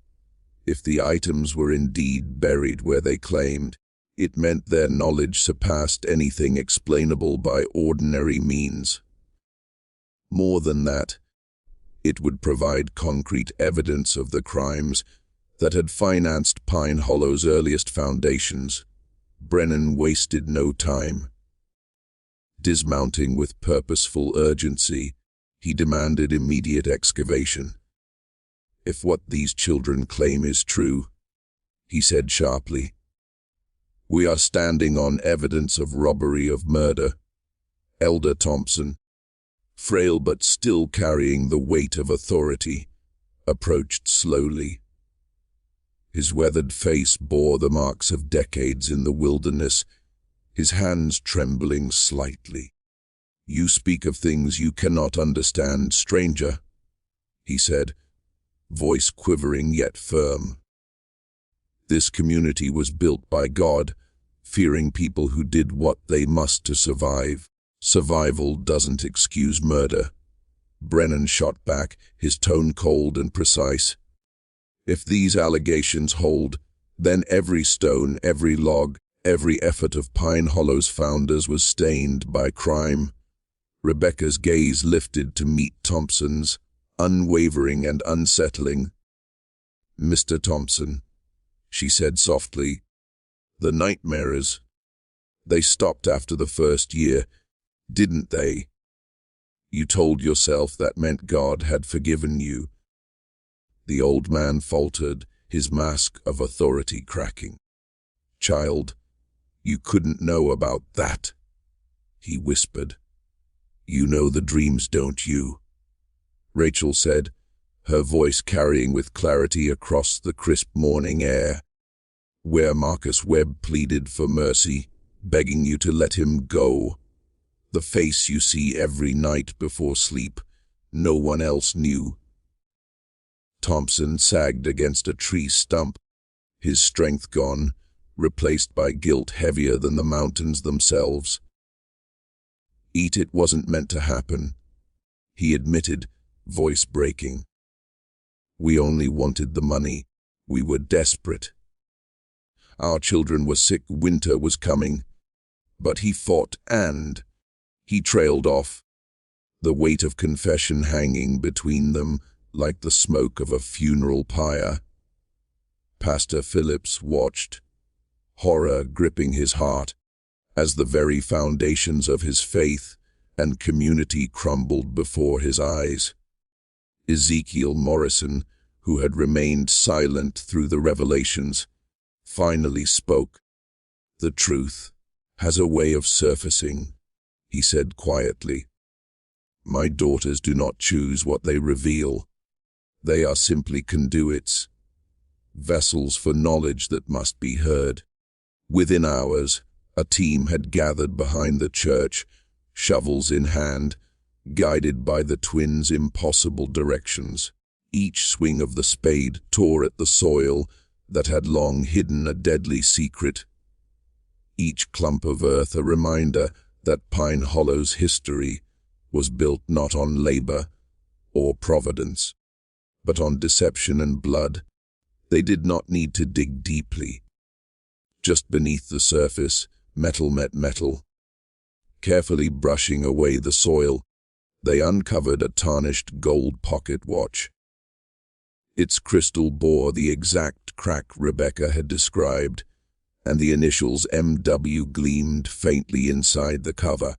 if the items were indeed buried where they claimed, it meant their knowledge surpassed anything explainable by ordinary means. More than that, it would provide concrete evidence of the crimes that had financed Pine Hollow's earliest foundations. Brennan wasted no time. Dismounting with purposeful urgency, he demanded immediate excavation. "If what these children claim is true," he said sharply, "we are standing on evidence of robbery, of murder." Elder Thompson, frail but still carrying the weight of authority, approached slowly. His weathered face bore the marks of decades in the wilderness, his hands trembling slightly. "You speak of things you cannot understand, stranger," he said, voice quivering yet firm. "This community was built by God, fearing people who did what they must to survive. Survival doesn't excuse murder." Brennan shot back, his tone cold and precise. "If these allegations hold, then every stone, every log, every effort of Pine Hollow's founders was stained by crime." Rebecca's gaze lifted to meet Thompson's, unwavering and unsettling. "Mr. Thompson," she said softly, "the nightmares, they stopped after the first year, didn't they? You told yourself that meant God had forgiven you." The old man faltered, his mask of authority cracking. "Child, you couldn't know about that," he whispered. "You know the dreams, don't you?" Rachel said, her voice carrying with clarity across the crisp morning air. "Where Marcus Webb pleaded for mercy, begging you to let him go. The face you see every night before sleep, no one else knew." Thompson sagged against a tree stump, his strength gone, replaced by guilt heavier than the mountains themselves. "It wasn't meant to happen," he admitted, voice breaking. "We only wanted the money. We were desperate. Our children were sick, winter was coming. But he fought and he trailed off, the weight of confession hanging between them like the smoke of a funeral pyre." Pastor Phillips watched, horror gripping his heart, as the very foundations of his faith and community crumbled before his eyes. Ezekiel Morrison, who had remained silent through the revelations, finally spoke. "The truth has a way of surfacing," he said quietly. "My daughters do not choose what they reveal. They are simply conduits, vessels for knowledge that must be heard. Within hours, a team had gathered behind the church, shovels in hand, guided by the twins' impossible directions. Each swing of the spade tore at the soil that had long hidden a deadly secret. Each clump of earth a reminder that Pine Hollow's history was built not on labor or providence, but on deception and blood. They did not need to dig deeply. Just beneath the surface, metal met metal. Carefully brushing away the soil, they uncovered a tarnished gold pocket watch. Its crystal bore the exact crack Rebecca had described, and the initials M.W. gleamed faintly inside the cover.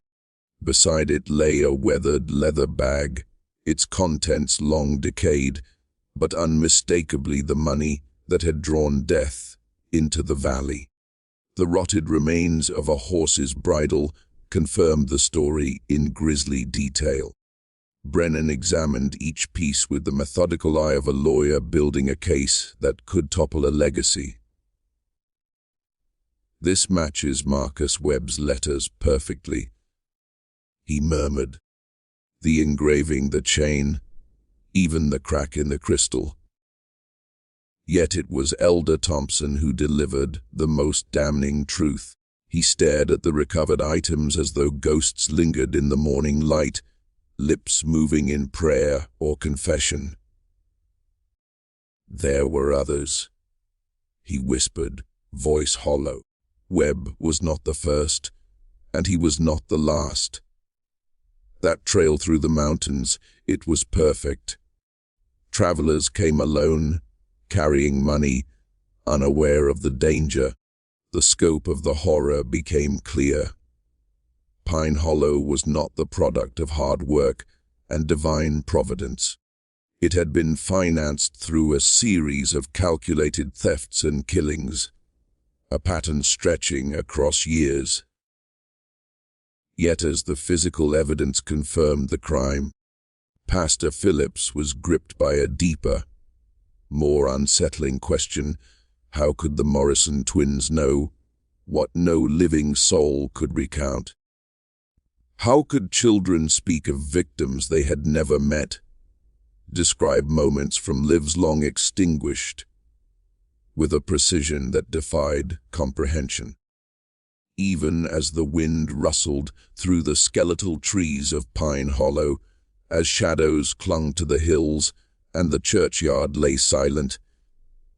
Beside it lay a weathered leather bag, its contents long decayed, but unmistakably the money that had drawn death into the valley. The rotted remains of a horse's bridle confirmed the story in grisly detail. Brennan examined each piece with the methodical eye of a lawyer building a case that could topple a legacy. "This matches Marcus Webb's letters perfectly," he murmured. "The engraving, the chain, even the crack in the crystal." Yet it was Elder Thompson who delivered the most damning truth. He stared at the recovered items as though ghosts lingered in the morning light, lips moving in prayer or confession. "There were others," he whispered, voice hollow. Webb was not the first, and he was not the last. That trail through the mountains, it was perfect. Travelers came alone, carrying money, unaware of the danger. The scope of the horror became clear. Pine Hollow was not the product of hard work and divine providence. It had been financed through a series of calculated thefts and killings, a pattern stretching across years. Yet as the physical evidence confirmed the crime, Pastor Phillips was gripped by a deeper, more unsettling question. How could the Morrison twins know what no living soul could recount? How could children speak of victims they had never met, describe moments from lives long extinguished, with a precision that defied comprehension? Even as the wind rustled through the skeletal trees of Pine Hollow, as shadows clung to the hills and the churchyard lay silent,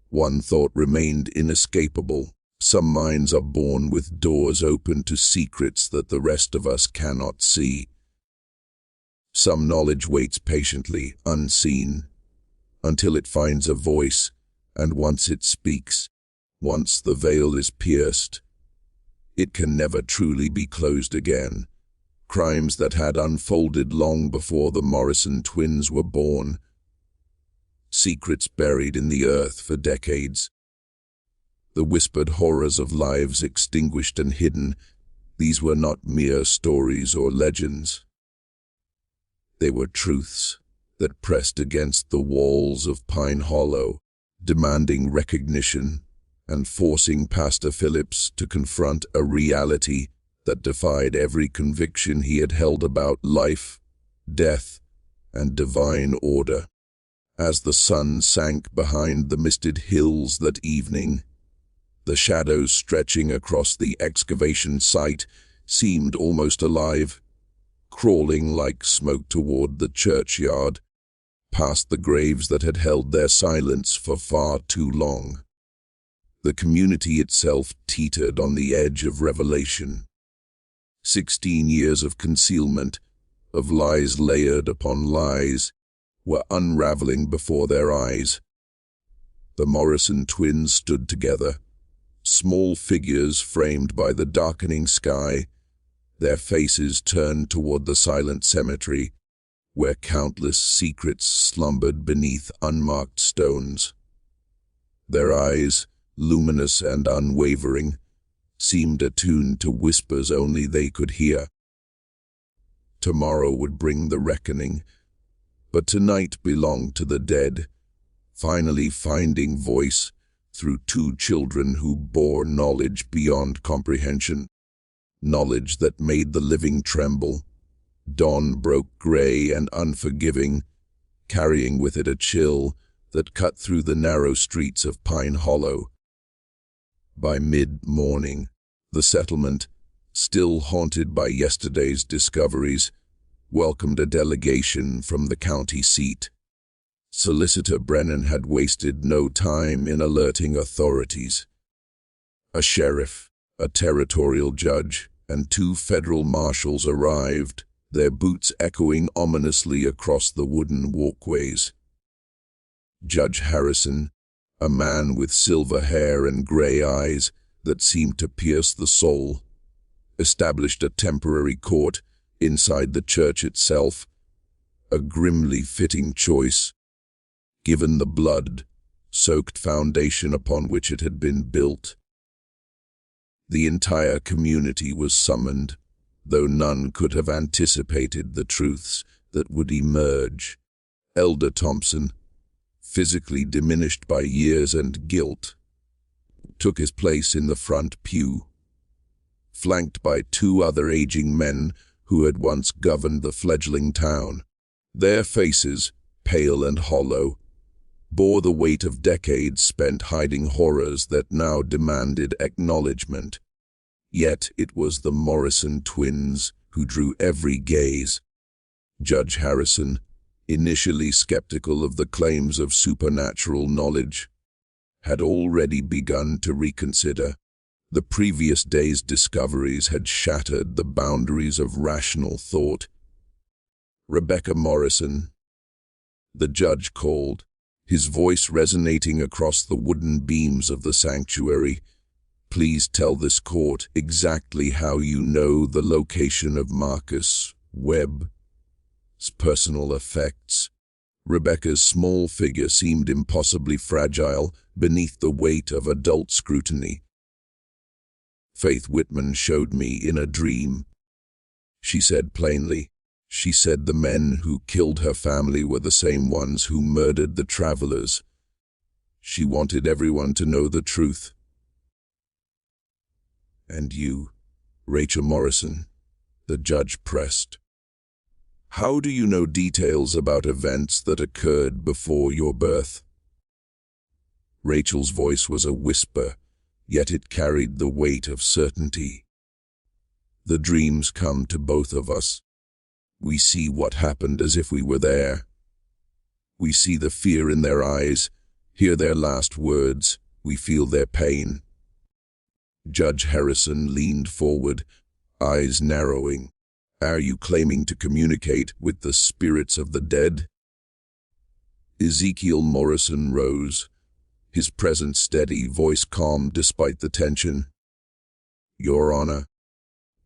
one thought remained inescapable. Some minds are born with doors open to secrets that the rest of us cannot see. Some knowledge waits patiently, unseen, until it finds a voice, and once it speaks, once the veil is pierced, it can never truly be closed again. Crimes that had unfolded long before the Morrison twins were born. Secrets buried in the earth for decades. The whispered horrors of lives extinguished and hidden. These were not mere stories or legends. They were truths that pressed against the walls of Pine Hollow, demanding recognition and forcing Pastor Phillips to confront a reality that defied every conviction he had held about life, death, and divine order. As the sun sank behind the misted hills that evening, the shadows stretching across the excavation site seemed almost alive, crawling like smoke toward the churchyard, past the graves that had held their silence for far too long. The community itself teetered on the edge of revelation. 16 years of concealment, of lies layered upon lies, were unraveling before their eyes. The Morrison twins stood together, small figures framed by the darkening sky, their faces turned toward the silent cemetery, where countless secrets slumbered beneath unmarked stones. Their eyes, luminous and unwavering, seemed attuned to whispers only they could hear. Tomorrow would bring the reckoning, but tonight belonged to the dead, finally finding voice through two children who bore knowledge beyond comprehension, knowledge that made the living tremble. Dawn broke gray and unforgiving, carrying with it a chill that cut through the narrow streets of Pine Hollow. By mid-morning, the settlement, still haunted by yesterday's discoveries, welcomed a delegation from the county seat. Solicitor Brennan had wasted no time in alerting authorities. A sheriff, a territorial judge, and two federal marshals arrived, their boots echoing ominously across the wooden walkways. Judge Harrison, a man with silver hair and gray eyes that seemed to pierce the soul, established a temporary court inside the church itself, a grimly fitting choice, given the blood-soaked foundation upon which it had been built. The entire community was summoned, though none could have anticipated the truths that would emerge. Elder Thompson, physically diminished by years and guilt, took his place in the front pew, flanked by two other aging men who had once governed the fledgling town. Their faces, pale and hollow, bore the weight of decades spent hiding horrors that now demanded acknowledgement. Yet it was the Morrison twins who drew every gaze. Judge Harrison, initially skeptical of the claims of supernatural knowledge, had already begun to reconsider. The previous day's discoveries had shattered the boundaries of rational thought. "Rebecca Morrison," the judge called, his voice resonating across the wooden beams of the sanctuary. "Please tell this court exactly how you know the location of Marcus Webb's personal effects." Rebecca's small figure seemed impossibly fragile beneath the weight of adult scrutiny. "Faith Whitman showed me in a dream," she said plainly. "She said the men who killed her family were the same ones who murdered the travelers. She wanted everyone to know the truth." "And you, Rachel Morrison?" the judge pressed. "How do you know details about events that occurred before your birth?" Rachel's voice was a whisper, yet it carried the weight of certainty. "The dreams come to both of us. We see what happened as if we were there. We see the fear in their eyes, hear their last words, we feel their pain." Judge Harrison leaned forward, eyes narrowing. "Are you claiming to communicate with the spirits of the dead?" Ezekiel Morrison rose, his presence steady, voice calm despite the tension. "Your Honor,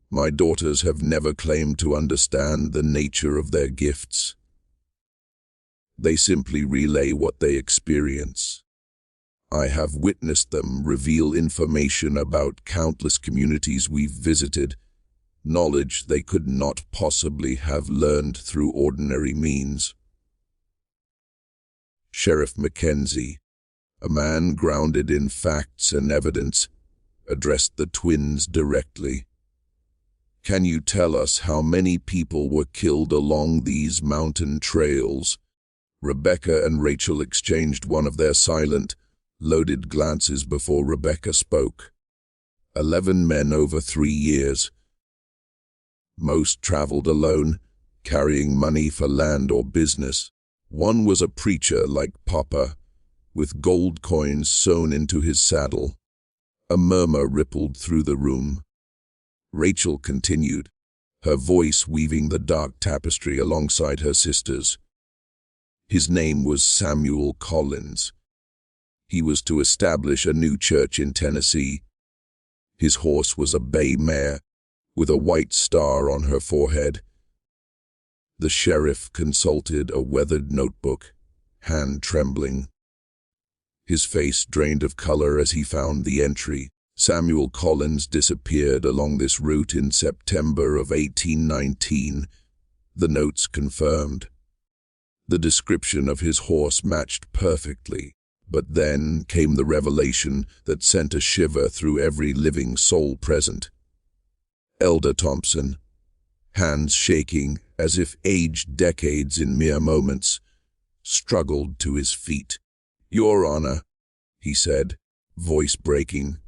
my daughters have never claimed to understand the nature of their gifts. They simply relay what they experience. I have witnessed them reveal information about countless communities we've visited, knowledge they could not possibly have learned through ordinary means." Sheriff Mackenzie, a man grounded in facts and evidence, addressed the twins directly. "Can you tell us how many people were killed along these mountain trails?" Rebecca and Rachel exchanged one of their silent, loaded glances before Rebecca spoke. 11 men over 3 years. Most traveled alone, carrying money for land or business. One was a preacher like Papa, with gold coins sewn into his saddle. A murmur rippled through the room. Rachel continued, her voice weaving the dark tapestry alongside her sister's. His name was Samuel Collins. He was to establish a new church in Tennessee. His horse was a bay mare, with a white star on her forehead. The sheriff consulted a weathered notebook, hand trembling. His face drained of color as he found the entry. Samuel Collins disappeared along this route in September of 1819, the notes confirmed. The description of his horse matched perfectly, but then came the revelation that sent a shiver through every living soul present. Elder Thompson, hands shaking as if aged decades in mere moments, struggled to his feet. "Your Honor," he said, voice breaking,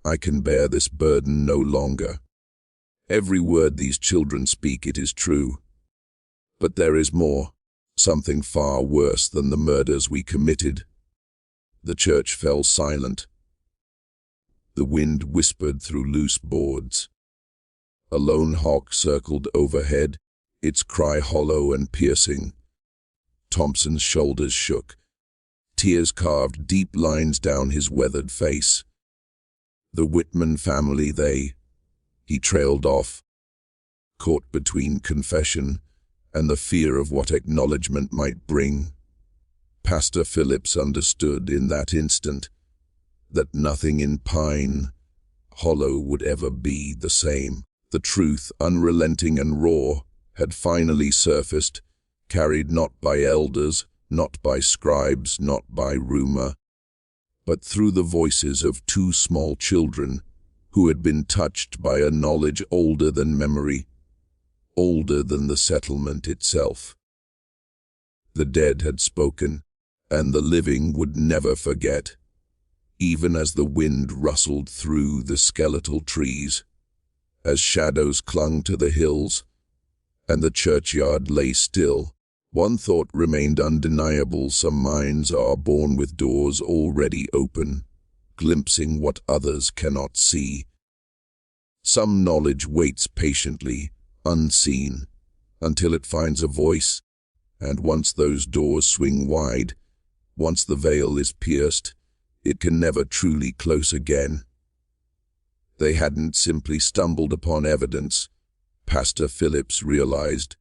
"I can bear this burden no longer. Every word these children speak, it is true. But there is more, something far worse than the murders we committed." The church fell silent. The wind whispered through loose boards. A lone hawk circled overhead, its cry hollow and piercing. Thompson's shoulders shook. Tears carved deep lines down his weathered face. The Whitman family, he trailed off, caught between confession and the fear of what acknowledgement might bring. Pastor Phillips understood in that instant that nothing in Pine Hollow would ever be the same. The truth, unrelenting and raw, had finally surfaced, carried not by elders, not by scribes, not by rumor, but through the voices of two small children who had been touched by a knowledge older than memory, older than the settlement itself. The dead had spoken, and the living would never forget, even as the wind rustled through the skeletal trees, as shadows clung to the hills, and the churchyard lay still. One thought remained undeniable: some minds are born with doors already open, glimpsing what others cannot see. Some knowledge waits patiently, unseen, until it finds a voice, and once those doors swing wide, once the veil is pierced, it can never truly close again. They hadn't simply stumbled upon evidence, Pastor Phillips realized,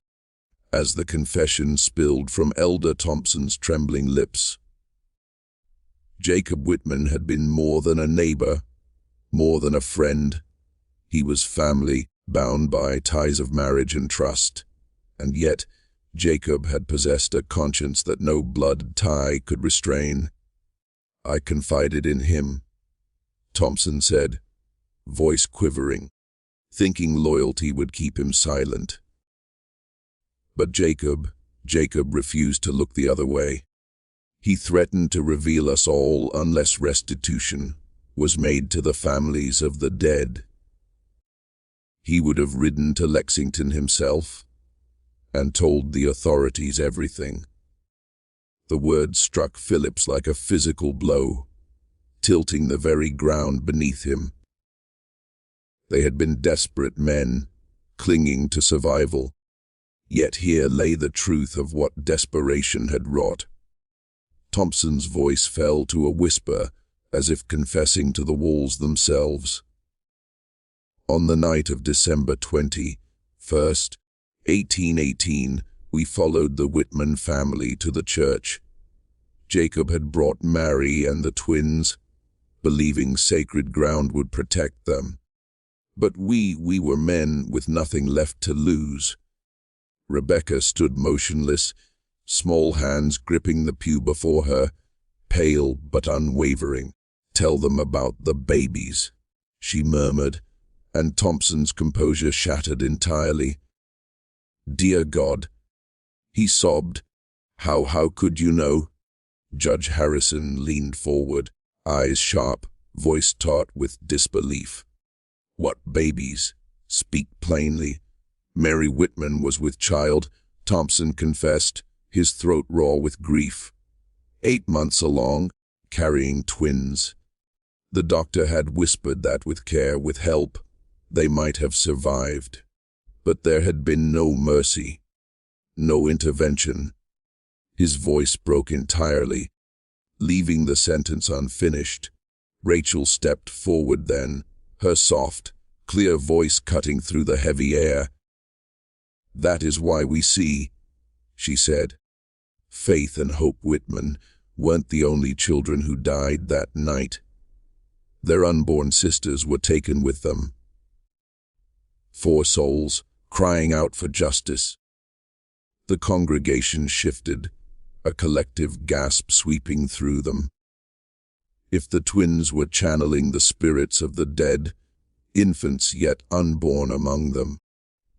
as the confession spilled from Elder Thompson's trembling lips. Jacob Whitman had been more than a neighbor, more than a friend. He was family, bound by ties of marriage and trust, and yet Jacob had possessed a conscience that no blood tie could restrain. "I confided in him," Thompson said, voice quivering, thinking loyalty would keep him silent. But Jacob refused to look the other way. He threatened to reveal us all unless restitution was made to the families of the dead. He would have ridden to Lexington himself and told the authorities everything. The words struck Phillips like a physical blow, tilting the very ground beneath him. They had been desperate men, clinging to survival, yet here lay the truth of what desperation had wrought. Thompson's voice fell to a whisper, as if confessing to the walls themselves. On the night of December 21st, 1818, we followed the Whitman family to the church. Jacob had brought Mary and the twins, believing sacred ground would protect them. But we were men with nothing left to lose. Rebecca stood motionless, small hands gripping the pew before her, pale but unwavering. "Tell them about the babies," she murmured, and Thompson's composure shattered entirely. "Dear God," he sobbed, How could you know?" Judge Harrison leaned forward, eyes sharp, voice taut with disbelief. "What babies? Speak plainly." "Mary Whitman was with child," Thompson confessed, his throat raw with grief. 8 months along, carrying twins. The doctor had whispered that with care, with help, they might have survived. But there had been no mercy, no intervention. His voice broke entirely, leaving the sentence unfinished. Rachel stepped forward then, her soft, clear voice cutting through the heavy air. "That is why we see," she said. Faith and Hope Whitman weren't the only children who died that night. Their unborn sisters were taken with them. 4 souls crying out for justice. The congregation shifted, a collective gasp sweeping through them. If the twins were channeling the spirits of the dead, infants yet unborn among them,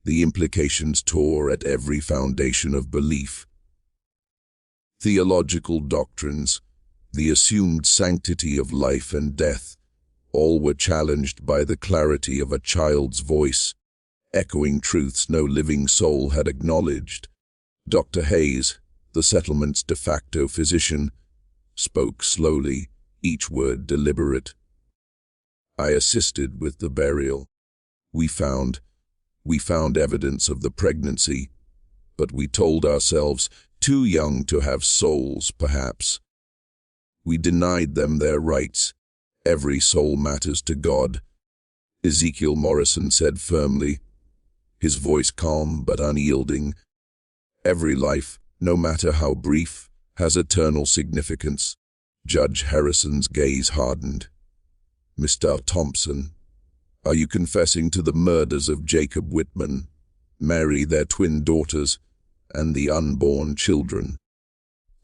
the implications tore at every foundation of belief. Theological doctrines, the assumed sanctity of life and death, all were challenged by the clarity of a child's voice, echoing truths no living soul had acknowledged. Dr. Hayes, the settlement's de facto physician, spoke slowly, each word deliberate. I assisted with the burial. We found evidence of the pregnancy, but we told ourselves, too young to have souls, perhaps. We denied them their rights. Every soul matters to God, Ezekiel Morrison said firmly, his voice calm but unyielding. Every life, no matter how brief, has eternal significance. Judge Harrison's gaze hardened. Mr. Thompson, are you confessing to the murders of Jacob Whitman, Mary, their twin daughters, and the unborn children?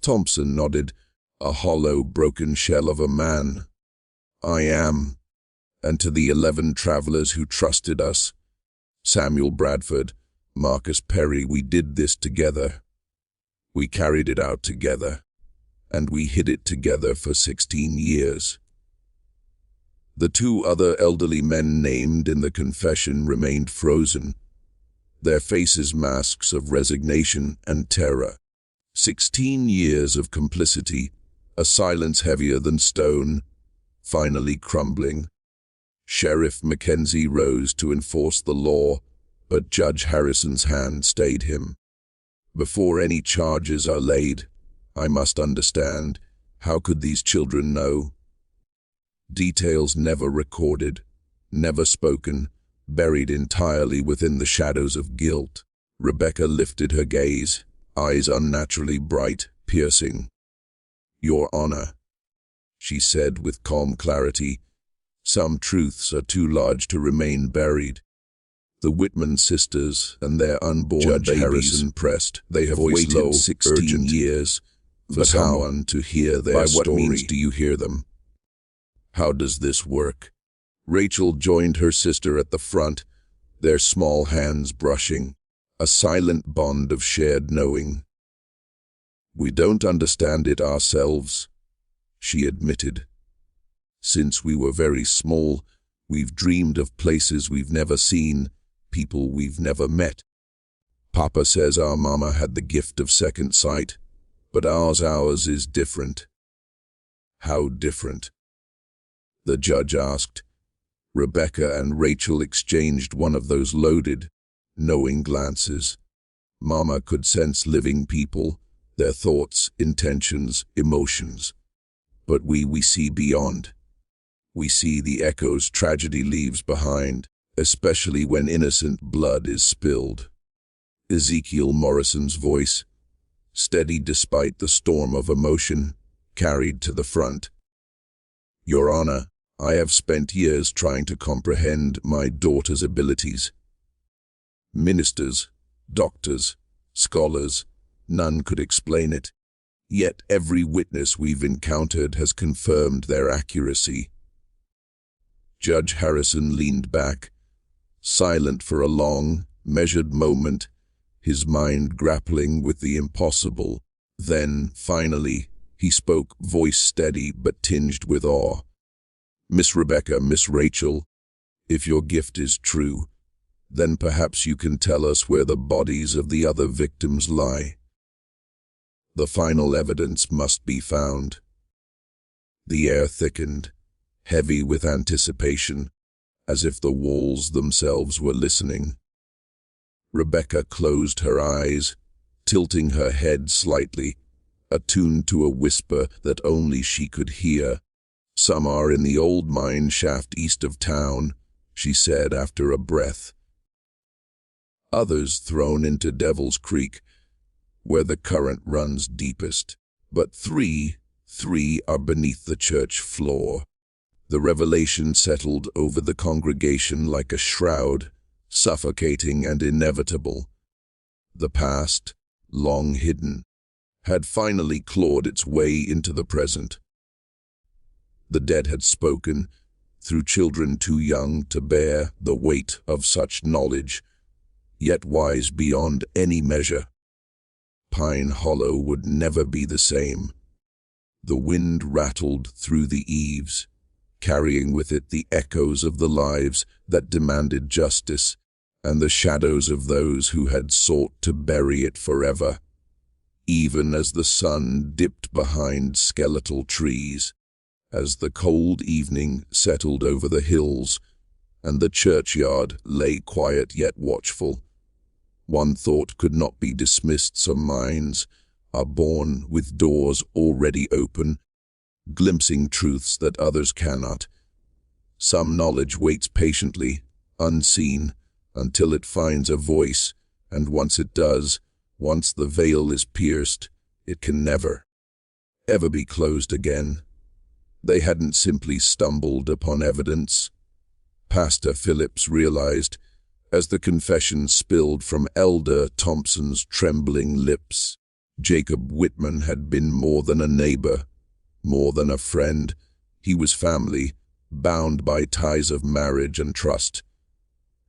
Thompson nodded, a hollow, broken shell of a man. I am, and to the 11 travelers who trusted us, Samuel Bradford, Marcus Perry, we did this together. We carried it out together, and we hid it together for 16 years. The 2 other elderly men named in the confession remained frozen, their faces masks of resignation and terror. 16 years of complicity, a silence heavier than stone, finally crumbling. Sheriff Mackenzie rose to enforce the law, but Judge Harrison's hand stayed him. Before any charges are laid, I must understand, how could these children know? Details never recorded, never spoken, buried entirely within the shadows of guilt. Rebecca lifted her gaze, eyes unnaturally bright, piercing. Your Honor, she said with calm clarity, some truths are too large to remain buried. The Whitman sisters and their unborn Judge babies, Harrison pressed. They have waited low, 16 urgent, years for someone to hear their story. By what means do you hear them? How does this work? Rachel joined her sister at the front, their small hands brushing, a silent bond of shared knowing. We don't understand it ourselves, she admitted. Since we were very small, we've dreamed of places we've never seen, people we've never met. Papa says our mama had the gift of second sight, but ours is different. How different? The judge asked. Rebecca and Rachel exchanged one of those loaded, knowing glances. Mama could sense living people, their thoughts, intentions, emotions. But we see beyond. We see the echoes tragedy leaves behind, especially when innocent blood is spilled. Ezekiel Morrison's voice, steady despite the storm of emotion, carried to the front. Your Honor, I have spent years trying to comprehend my daughter's abilities. Ministers, doctors, scholars, none could explain it. Yet every witness we've encountered has confirmed their accuracy. Judge Harrison leaned back, silent for a long, measured moment, his mind grappling with the impossible. Then, finally, he spoke, voice steady but tinged with awe. Miss Rebecca, Miss Rachel, if your gift is true, then perhaps you can tell us where the bodies of the other victims lie. The final evidence must be found. The air thickened, heavy with anticipation, as if the walls themselves were listening. Rebecca closed her eyes, tilting her head slightly, attuned to a whisper that only she could hear. Some are in the old mine shaft east of town, she said after a breath. Others thrown into Devil's Creek, where the current runs deepest. But three are beneath the church floor. The revelation settled over the congregation like a shroud, suffocating and inevitable. The past, long hidden, had finally clawed its way into the present. The dead had spoken, through children too young to bear the weight of such knowledge, yet wise beyond any measure. Pine Hollow would never be the same. The wind rattled through the eaves, carrying with it the echoes of the lives that demanded justice and the shadows of those who had sought to bury it forever. Even as the sun dipped behind skeletal trees, as the cold evening settled over the hills, and the churchyard lay quiet yet watchful, one thought could not be dismissed. Some minds are born with doors already open, glimpsing truths that others cannot. Some knowledge waits patiently, unseen, until it finds a voice, and once it does, once the veil is pierced, it can never, ever be closed again. They hadn't simply stumbled upon evidence. Pastor Phillips realized, as the confession spilled from Elder Thompson's trembling lips, Jacob Whitman had been more than a neighbor, more than a friend. He was family, bound by ties of marriage and trust.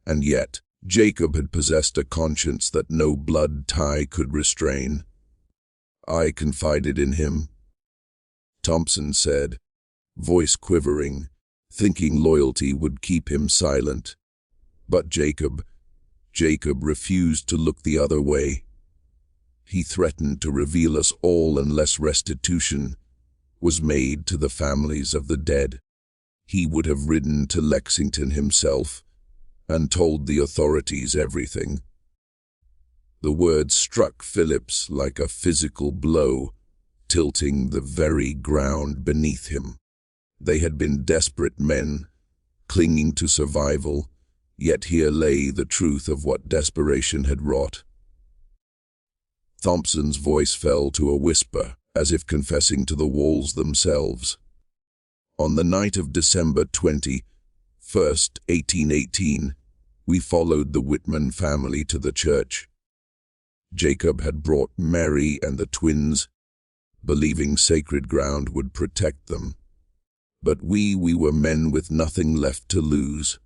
And yet, Jacob had possessed a conscience that no blood tie could restrain. "I confided in him," Thompson said, voice quivering, thinking loyalty would keep him silent. But Jacob refused to look the other way. He threatened to reveal us all unless restitution was made to the families of the dead. He would have ridden to Lexington himself and told the authorities everything. The words struck Phillips like a physical blow, tilting the very ground beneath him. They had been desperate men, clinging to survival, yet here lay the truth of what desperation had wrought. Thompson's voice fell to a whisper, as if confessing to the walls themselves. On the night of December 21st, 1818, we followed the Whitman family to the church. Jacob had brought Mary and the twins, believing sacred ground would protect them. But we were men with nothing left to lose.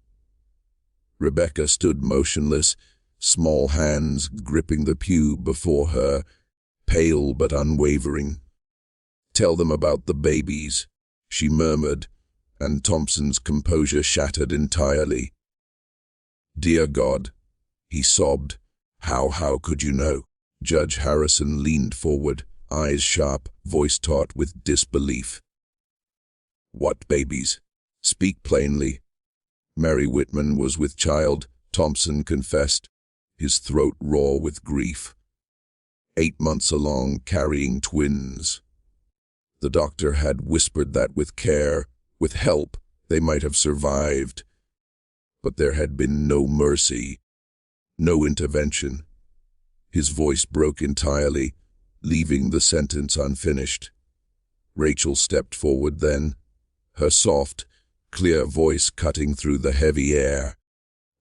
Rebecca stood motionless, small hands gripping the pew before her, pale but unwavering. "Tell them about the babies," she murmured, and Thompson's composure shattered entirely. "Dear God," he sobbed, how could you know?" Judge Harrison leaned forward, eyes sharp, voice taut with disbelief. "What babies? Speak plainly." Mary Whitman was with child, Thompson confessed, his throat raw with grief. 8 months along, carrying twins. The doctor had whispered that with care, with help, they might have survived. But there had been no mercy, no intervention. His voice broke entirely, leaving the sentence unfinished. Rachel stepped forward then, her soft, clear voice cutting through the heavy air.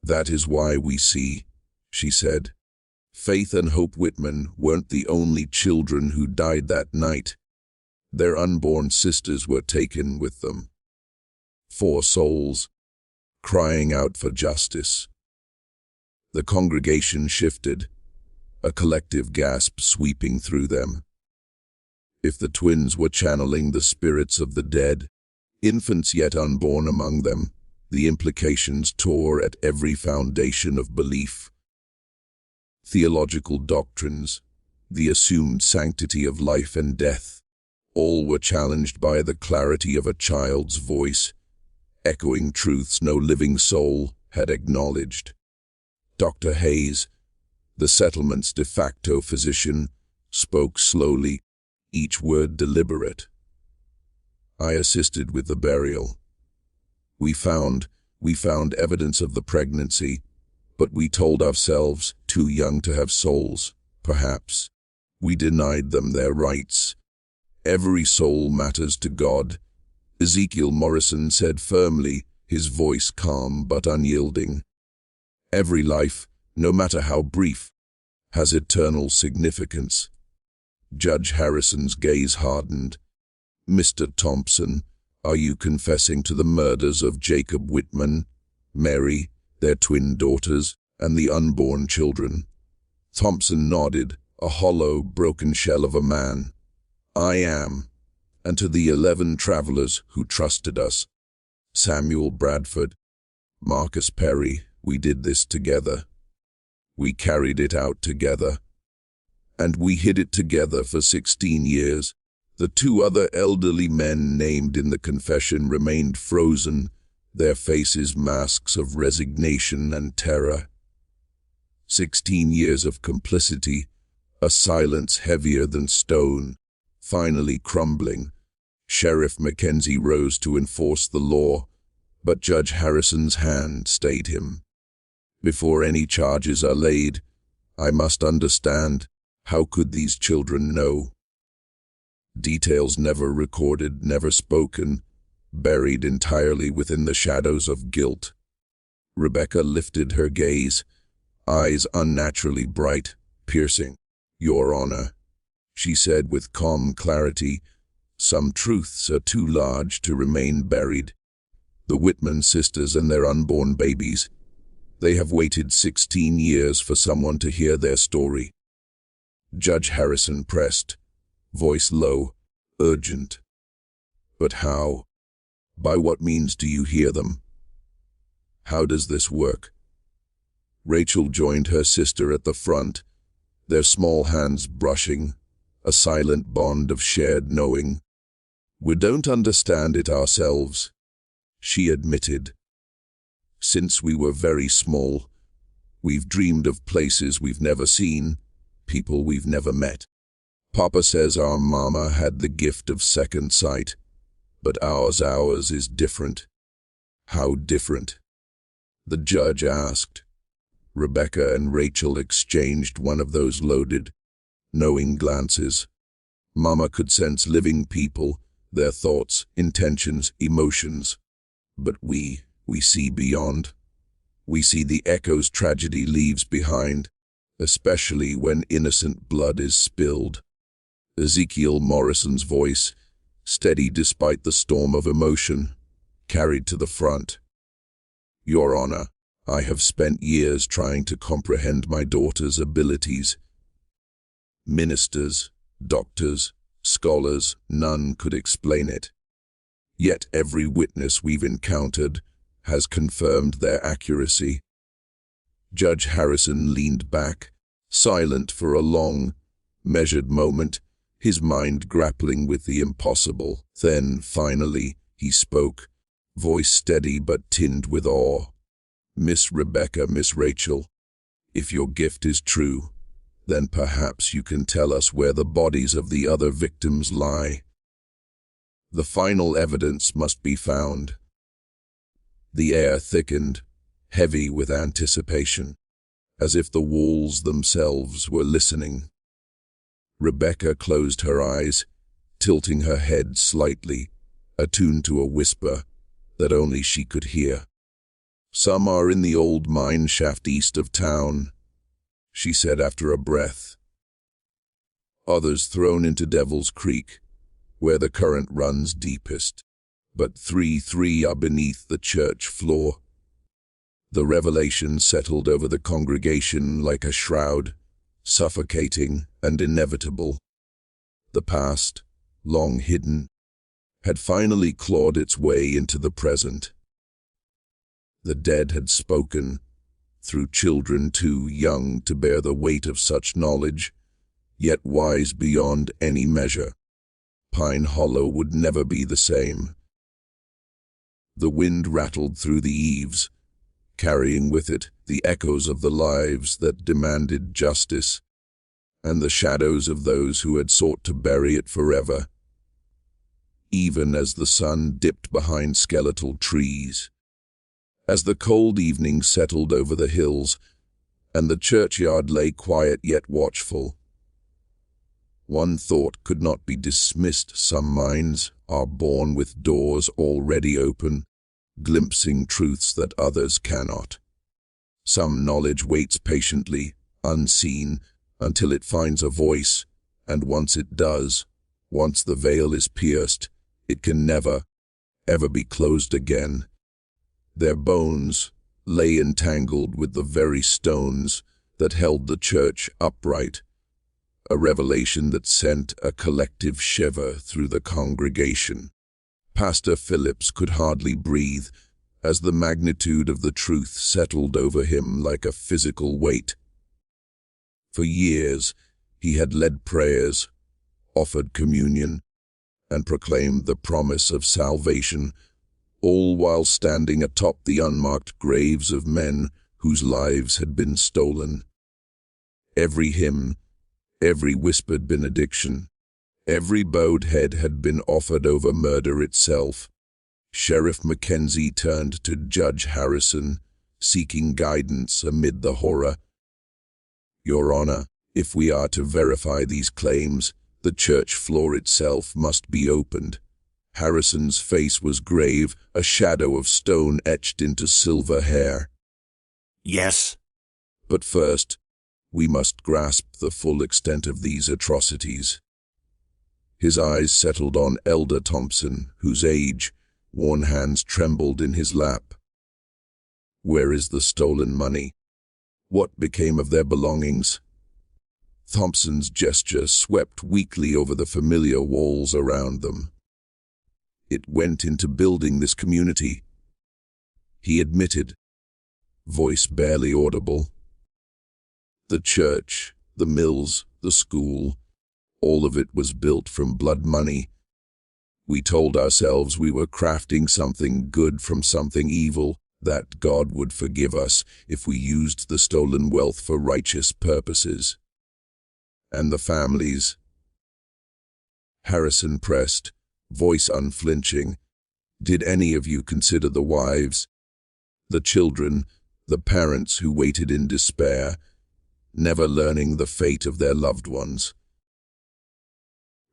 "That is why we see," she said. "Faith and Hope Whitman weren't the only children who died that night. Their unborn sisters were taken with them. 4 souls, crying out for justice." The congregation shifted, a collective gasp sweeping through them. If the twins were channeling the spirits of the dead, infants yet unborn among them, the implications tore at every foundation of belief. Theological doctrines, the assumed sanctity of life and death, all were challenged by the clarity of a child's voice, echoing truths no living soul had acknowledged. Dr. Hayes, the settlement's de facto physician, spoke slowly, each word deliberate. "I assisted with the burial. We found evidence of the pregnancy, but we told ourselves too young to have souls, perhaps. We denied them their rights. Every soul matters to God," Ezekiel Morrison said firmly, his voice calm but unyielding. "Every life, no matter how brief, has eternal significance." Judge Harrison's gaze hardened. "Mr. Thompson, are you confessing to the murders of Jacob Whitman, Mary, their twin daughters, and the unborn children?" Thompson nodded, a hollow, broken shell of a man. "I am. And to the 11 travelers who trusted us. Samuel Bradford, Marcus Perry, we did this together. We carried it out together. And we hid it together for 16 years. The 2 other elderly men named in the confession remained frozen, their faces masks of resignation and terror. 16 years of complicity, a silence heavier than stone, finally crumbling. Sheriff Mackenzie rose to enforce the law, but Judge Harrison's hand stayed him. "Before any charges are laid, I must understand, how could these children know?" Details never recorded, never spoken, buried entirely within the shadows of guilt. Rebecca lifted her gaze, eyes unnaturally bright, piercing. "Your Honor," she said with calm clarity, "some truths are too large to remain buried. The Whitman sisters and their unborn babies, they have waited 16 years for someone to hear their story." Judge Harrison pressed, voice low, urgent. "But how? By what means do you hear them? How does this work?" Rachel joined her sister at the front, their small hands brushing, a silent bond of shared knowing. "We don't understand it ourselves," she admitted. "Since we were very small, we've dreamed of places we've never seen, people we've never met. Papa says our mama had the gift of second sight, but ours is different." "How different?" the judge asked. Rebecca and Rachel exchanged one of those loaded, knowing glances. Mama could sense living people, their thoughts, intentions, emotions. But we see beyond. We see the echoes tragedy leaves behind, especially when innocent blood is spilled. Ezekiel Morrison's voice, steady despite the storm of emotion, carried to the front. "Your Honor, I have spent years trying to comprehend my daughter's abilities. Ministers, doctors, scholars, none could explain it. Yet every witness we've encountered has confirmed their accuracy." Judge Harrison leaned back, silent for a long, measured moment, his mind grappling with the impossible. Then, finally, he spoke, voice steady but tinged with awe. "Miss Rebecca, Miss Rachel, if your gift is true, then perhaps you can tell us where the bodies of the other victims lie. The final evidence must be found." The air thickened, heavy with anticipation, as if the walls themselves were listening. Rebecca closed her eyes, tilting her head slightly, attuned to a whisper that only she could hear. "Some are in the old mine shaft east of town," she said after a breath. "Others thrown into Devil's Creek, where the current runs deepest. But 3 are beneath the church floor." The revelation settled over the congregation like a shroud, suffocating and inevitable. The past, long hidden, had finally clawed its way into the present. The dead had spoken, through children too young to bear the weight of such knowledge, yet wise beyond any measure. Pine Hollow would never be the same. The wind rattled through the eaves, carrying with it the echoes of the lives that demanded justice, and the shadows of those who had sought to bury it forever. Even as the sun dipped behind skeletal trees, as the cold evening settled over the hills, and the churchyard lay quiet yet watchful, one thought could not be dismissed. Some minds are born with doors already open, glimpsing truths that others cannot. Some knowledge waits patiently, unseen, until it finds a voice, And once it does, once the veil is pierced, it can never, ever be closed again. Their bones lay entangled with the very stones that held the church upright, a revelation that sent a collective shiver through the congregation. Pastor Phillips could hardly breathe as the magnitude of the truth settled over him like a physical weight. For years, he had led prayers, offered communion, and proclaimed the promise of salvation, all while standing atop the unmarked graves of men whose lives had been stolen. Every hymn, every whispered benediction, every bowed head had been offered over murder itself. Sheriff Mackenzie turned to Judge Harrison, seeking guidance amid the horror. "Your Honor, if we are to verify these claims, the church floor itself must be opened." Harrison's face was grave, a shadow of stone etched into silver hair. "Yes." "But first, we must grasp the full extent of these atrocities." His eyes settled on Elder Thompson, whose age-worn hands trembled in his lap. "Where is the stolen money? What became of their belongings?" Thompson's gesture swept weakly over the familiar walls around them. "It went into building this community," he admitted, voice barely audible. "The church, the mills, the school, all of it was built from blood money. We told ourselves we were crafting something good from something evil, that God would forgive us if we used the stolen wealth for righteous purposes. And the families?" Harrison pressed, voice unflinching. "Did any of you consider the wives, the children, the parents who waited in despair, never learning the fate of their loved ones?"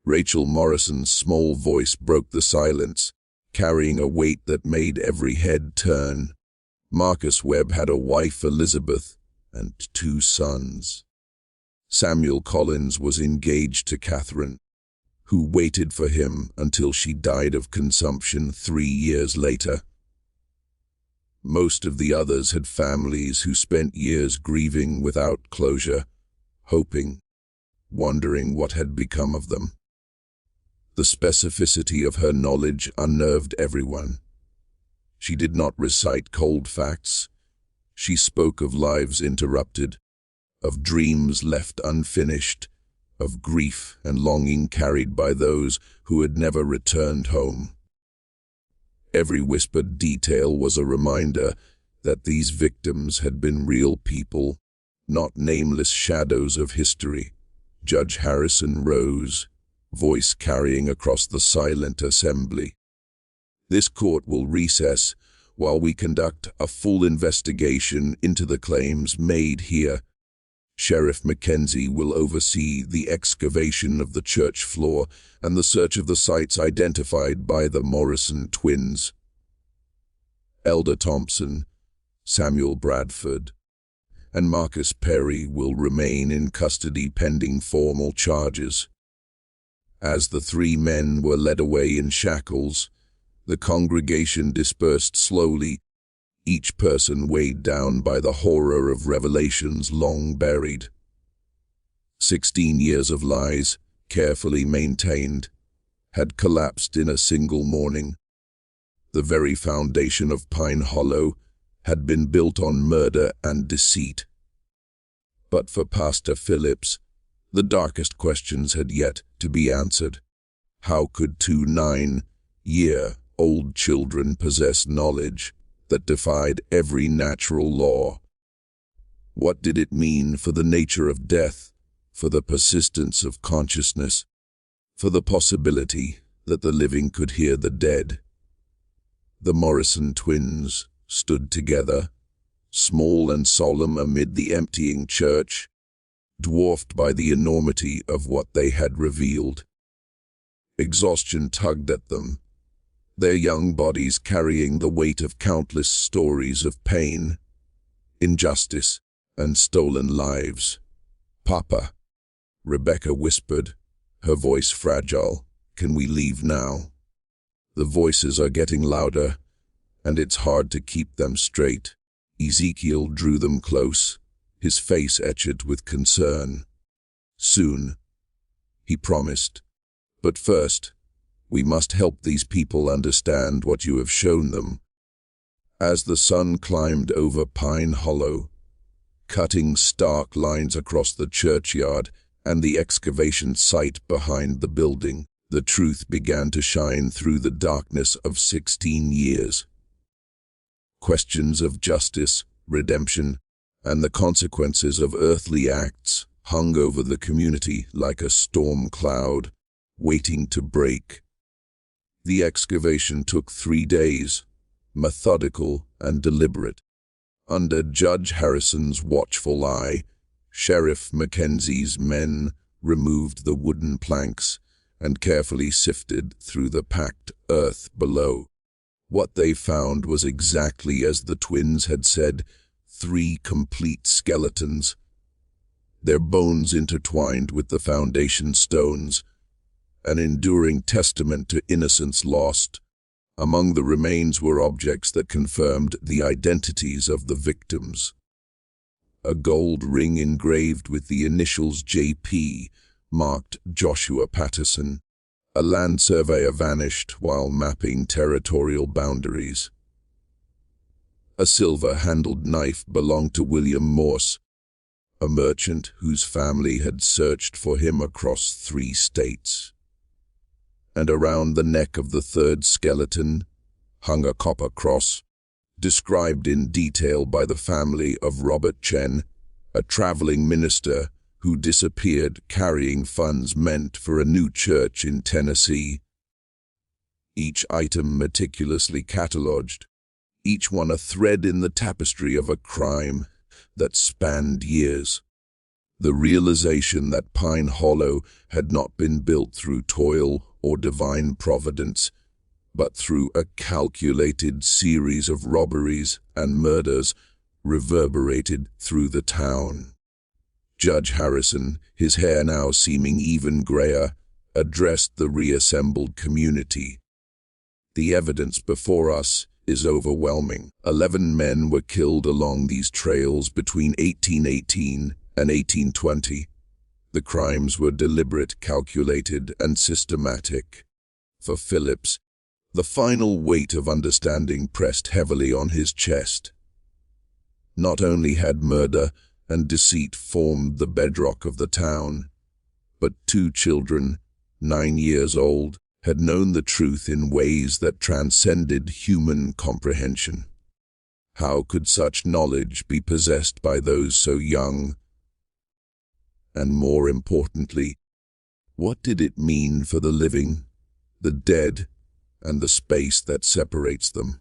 Rachel Morrison's small voice broke the silence, carrying a weight that made every head turn. Marcus Webb had a wife, Elizabeth, and 2 sons. Samuel Collins was engaged to Catherine, who waited for him until she died of consumption 3 years later. Most of the others had families who spent years grieving without closure, hoping, wondering what had become of them. The specificity of her knowledge unnerved everyone. She did not recite cold facts. She spoke of lives interrupted, of dreams left unfinished, of grief and longing carried by those who had never returned home. Every whispered detail was a reminder that these victims had been real people, not nameless shadows of history. Judge Harrison rose, voice carrying across the silent assembly. "This court will recess while we conduct a full investigation into the claims made here. Sheriff Mackenzie will oversee the excavation of the church floor and the search of the sites identified by the Morrison twins. Elder Thompson, Samuel Bradford, and Marcus Perry will remain in custody pending formal charges." As the 3 men were led away in shackles, the congregation dispersed slowly, each person weighed down by the horror of revelations long buried. 16 years of lies, carefully maintained, had collapsed in a single morning. The very foundation of Pine Hollow had been built on murder and deceit. But for Pastor Phillips, the darkest questions had yet to be answered. How could 2 9-year-old children possess knowledge that defied every natural law? What did it mean for the nature of death, for the persistence of consciousness, for the possibility that the living could hear the dead? The Morrison twins stood together, small and solemn amid the emptying church, dwarfed by the enormity of what they had revealed. Exhaustion tugged at them, their young bodies carrying the weight of countless stories of pain, injustice, and stolen lives. "Papa," Rebecca whispered, her voice fragile. "Can we leave now?" The voices are getting louder, and it's hard to keep them straight. Ezekiel drew them close, his face etched with concern. "Soon," he promised. "But first, we must help these people understand what you have shown them." As the sun climbed over Pine Hollow, cutting stark lines across the churchyard and the excavation site behind the building, the truth began to shine through the darkness of 16 years. Questions of justice, redemption, and the consequences of earthly acts hung over the community like a storm cloud, waiting to break. The excavation took 3 days, methodical and deliberate. Under Judge Harrison's watchful eye, Sheriff Mackenzie's men removed the wooden planks and carefully sifted through the packed earth below. What they found was exactly as the twins had said, 3 complete skeletons, their bones intertwined with the foundation stones, an enduring testament to innocence lost. Among the remains were objects that confirmed the identities of the victims. A gold ring engraved with the initials JP marked Joshua Patterson. A land surveyor vanished while mapping territorial boundaries. A silver-handled knife belonged to William Morse, a merchant whose family had searched for him across 3 states. And around the neck of the 3rd skeleton hung a copper cross, described in detail by the family of Robert Chen, a traveling minister who disappeared carrying funds meant for a new church in Tennessee. Each item meticulously catalogued, each one a thread in the tapestry of a crime that spanned years. The realization that Pine Hollow had not been built through toil or divine providence, but through a calculated series of robberies and murders, reverberated through the town. Judge Harrison, his hair now seeming even grayer, addressed the reassembled community. "The evidence before us is overwhelming. 11 men were killed along these trails between 1818 and 1820. The crimes were deliberate, calculated, and systematic." For Phillips, the final weight of understanding pressed heavily on his chest. Not only had murder and deceit formed the bedrock of the town, but 2 children, 9 years old, had known the truth in ways that transcended human comprehension. How could such knowledge be possessed by those so young? And more importantly, what did it mean for the living, the dead, and the space that separates them?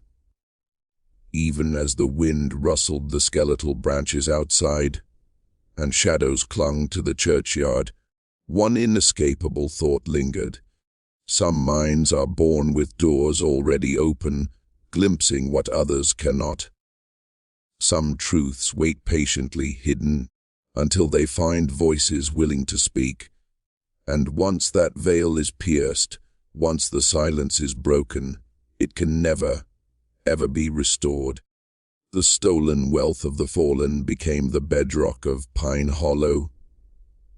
Even as the wind rustled the skeletal branches outside, and shadows clung to the churchyard, one inescapable thought lingered. Some minds are born with doors already open, glimpsing what others cannot. Some truths wait patiently hidden until they find voices willing to speak. And once that veil is pierced, once the silence is broken, it can never, ever be restored. The stolen wealth of the fallen became the bedrock of Pine Hollow,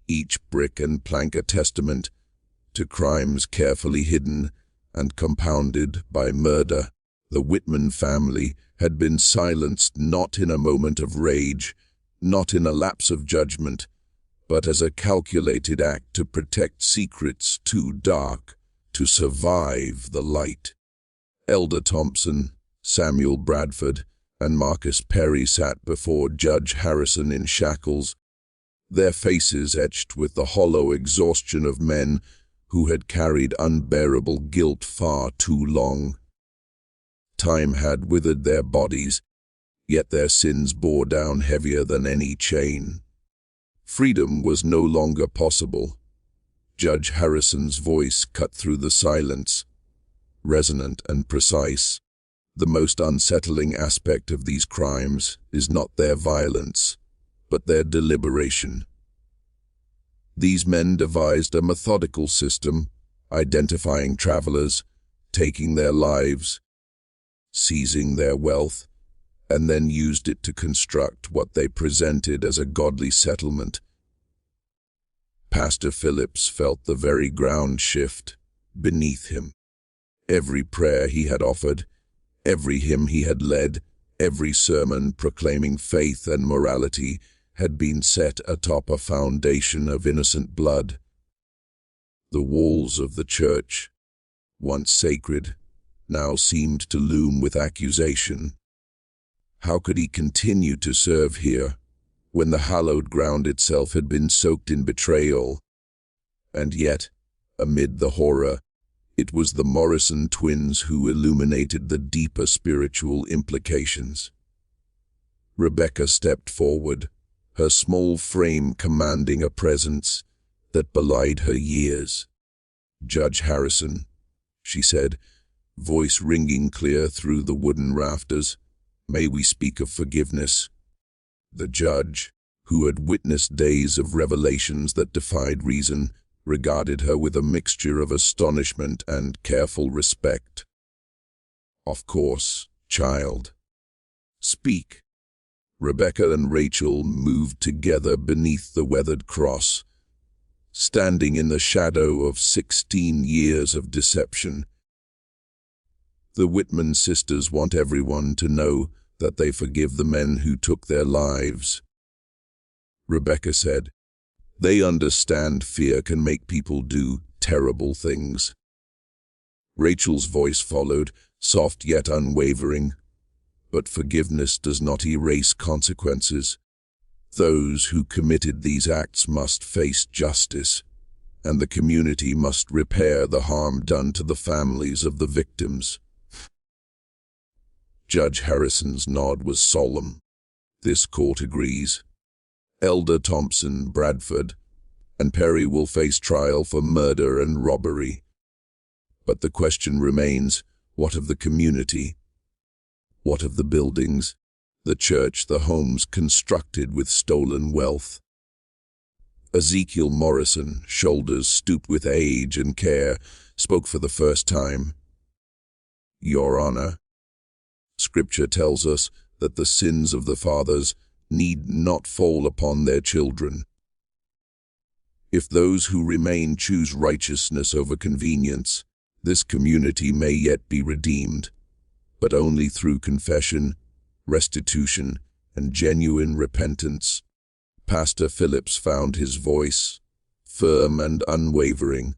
each brick and plank a testament to crimes carefully hidden and compounded by murder. The Whitman family had been silenced not in a moment of rage, not in a lapse of judgment, but as a calculated act to protect secrets too dark to survive the light. Elder Thompson, Samuel Bradford, and Marcus Perry sat before Judge Harrison in shackles, their faces etched with the hollow exhaustion of men who had carried unbearable guilt far too long. Time had withered their bodies, yet their sins bore down heavier than any chain. Freedom was no longer possible. Judge Harrison's voice cut through the silence, resonant and precise. The most unsettling aspect of these crimes is not their violence, but their deliberation. These men devised a methodical system, identifying travelers, taking their lives, seizing their wealth, and then used it to construct what they presented as a godly settlement. Pastor Phillips felt the very ground shift beneath him. Every prayer he had offered, every hymn he had led, every sermon proclaiming faith and morality had been set atop a foundation of innocent blood. The walls of the church, once sacred, now seemed to loom with accusation. How could he continue to serve here, when the hallowed ground itself had been soaked in betrayal? And yet, amid the horror, it was the Morrison twins who illuminated the deeper spiritual implications. Rebecca stepped forward, her small frame commanding a presence that belied her years. "Judge Harrison," she said, voice ringing clear through the wooden rafters, "may we speak of forgiveness?" The judge, who had witnessed days of revelations that defied reason, regarded her with a mixture of astonishment and careful respect. "Of course, child. Speak." Rebecca and Rachel moved together beneath the weathered cross, standing in the shadow of 16 years of deception. "The Whitman sisters want everyone to know that they forgive the men who took their lives," Rebecca said. "They understand fear can make people do terrible things." Rachel's voice followed, soft yet unwavering. "But forgiveness does not erase consequences. Those who committed these acts must face justice, and the community must repair the harm done to the families of the victims." Judge Harrison's nod was solemn. "This court agrees. Elder Thompson, Bradford, and Perry will face trial for murder and robbery. But the question remains, what of the community? What of the buildings, the church, the homes constructed with stolen wealth?" Ezekiel Morrison, shoulders stooped with age and care, spoke for the first time. "Your Honor, Scripture tells us that the sins of the fathers need not fall upon their children. If those who remain choose righteousness over convenience, this community may yet be redeemed, but only through confession, restitution, and genuine repentance." Pastor Phillips found his voice, firm and unwavering.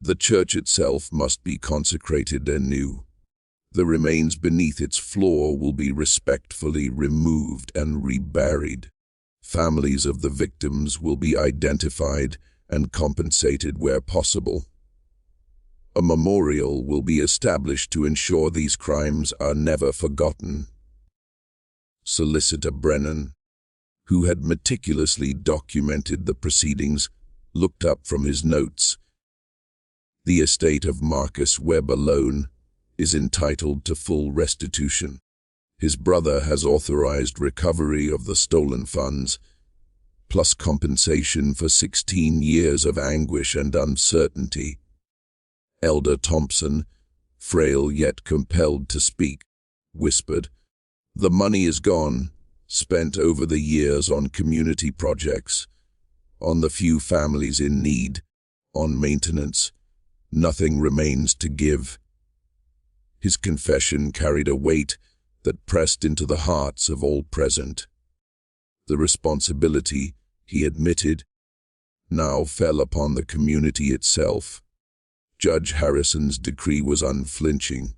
"The church itself must be consecrated anew. The remains beneath its floor will be respectfully removed and reburied. Families of the victims will be identified and compensated where possible. A memorial will be established to ensure these crimes are never forgotten." Solicitor Brennan, who had meticulously documented the proceedings, looked up from his notes. "The estate of Marcus Webb alone is entitled to full restitution. His brother has authorized recovery of the stolen funds, plus compensation for 16 years of anguish and uncertainty." Elder Thompson, frail yet compelled to speak, whispered, "The money is gone, spent over the years on community projects, on the few families in need, on maintenance. Nothing remains to give." His confession carried a weight that pressed into the hearts of all present. The responsibility, he admitted, now fell upon the community itself. Judge Harrison's decree was unflinching.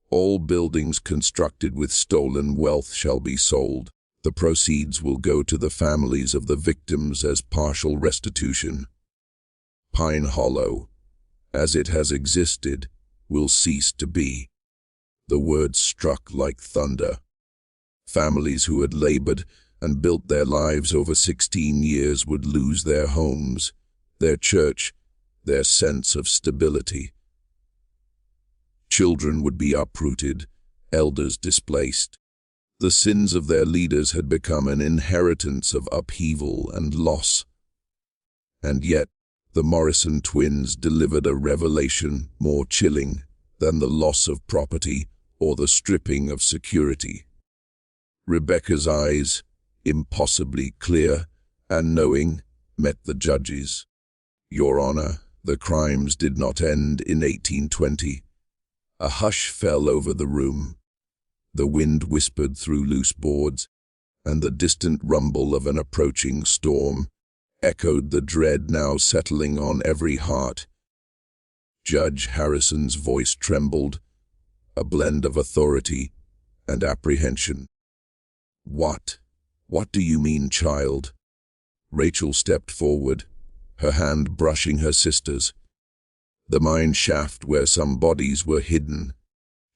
"All buildings constructed with stolen wealth shall be sold. The proceeds will go to the families of the victims as partial restitution. Pine Hollow, as it has existed, will cease to be." The words struck like thunder. Families who had labored and built their lives over 16 years would lose their homes, their church, their sense of stability. Children would be uprooted, elders displaced. The sins of their leaders had become an inheritance of upheaval and loss. And yet, the Morrison twins delivered a revelation more chilling than the loss of property or the stripping of security. Rebecca's eyes, impossibly clear and knowing, met the judge's. "Your Honor, the crimes did not end in 1820. A hush fell over the room. The wind whispered through loose boards, and the distant rumble of an approaching storm echoed the dread now settling on every heart." Judge Harrison's voice trembled, a blend of authority and apprehension. What do you mean, child?" Rachel stepped forward, her hand brushing her sister's. "The mine shaft where some bodies were hidden,"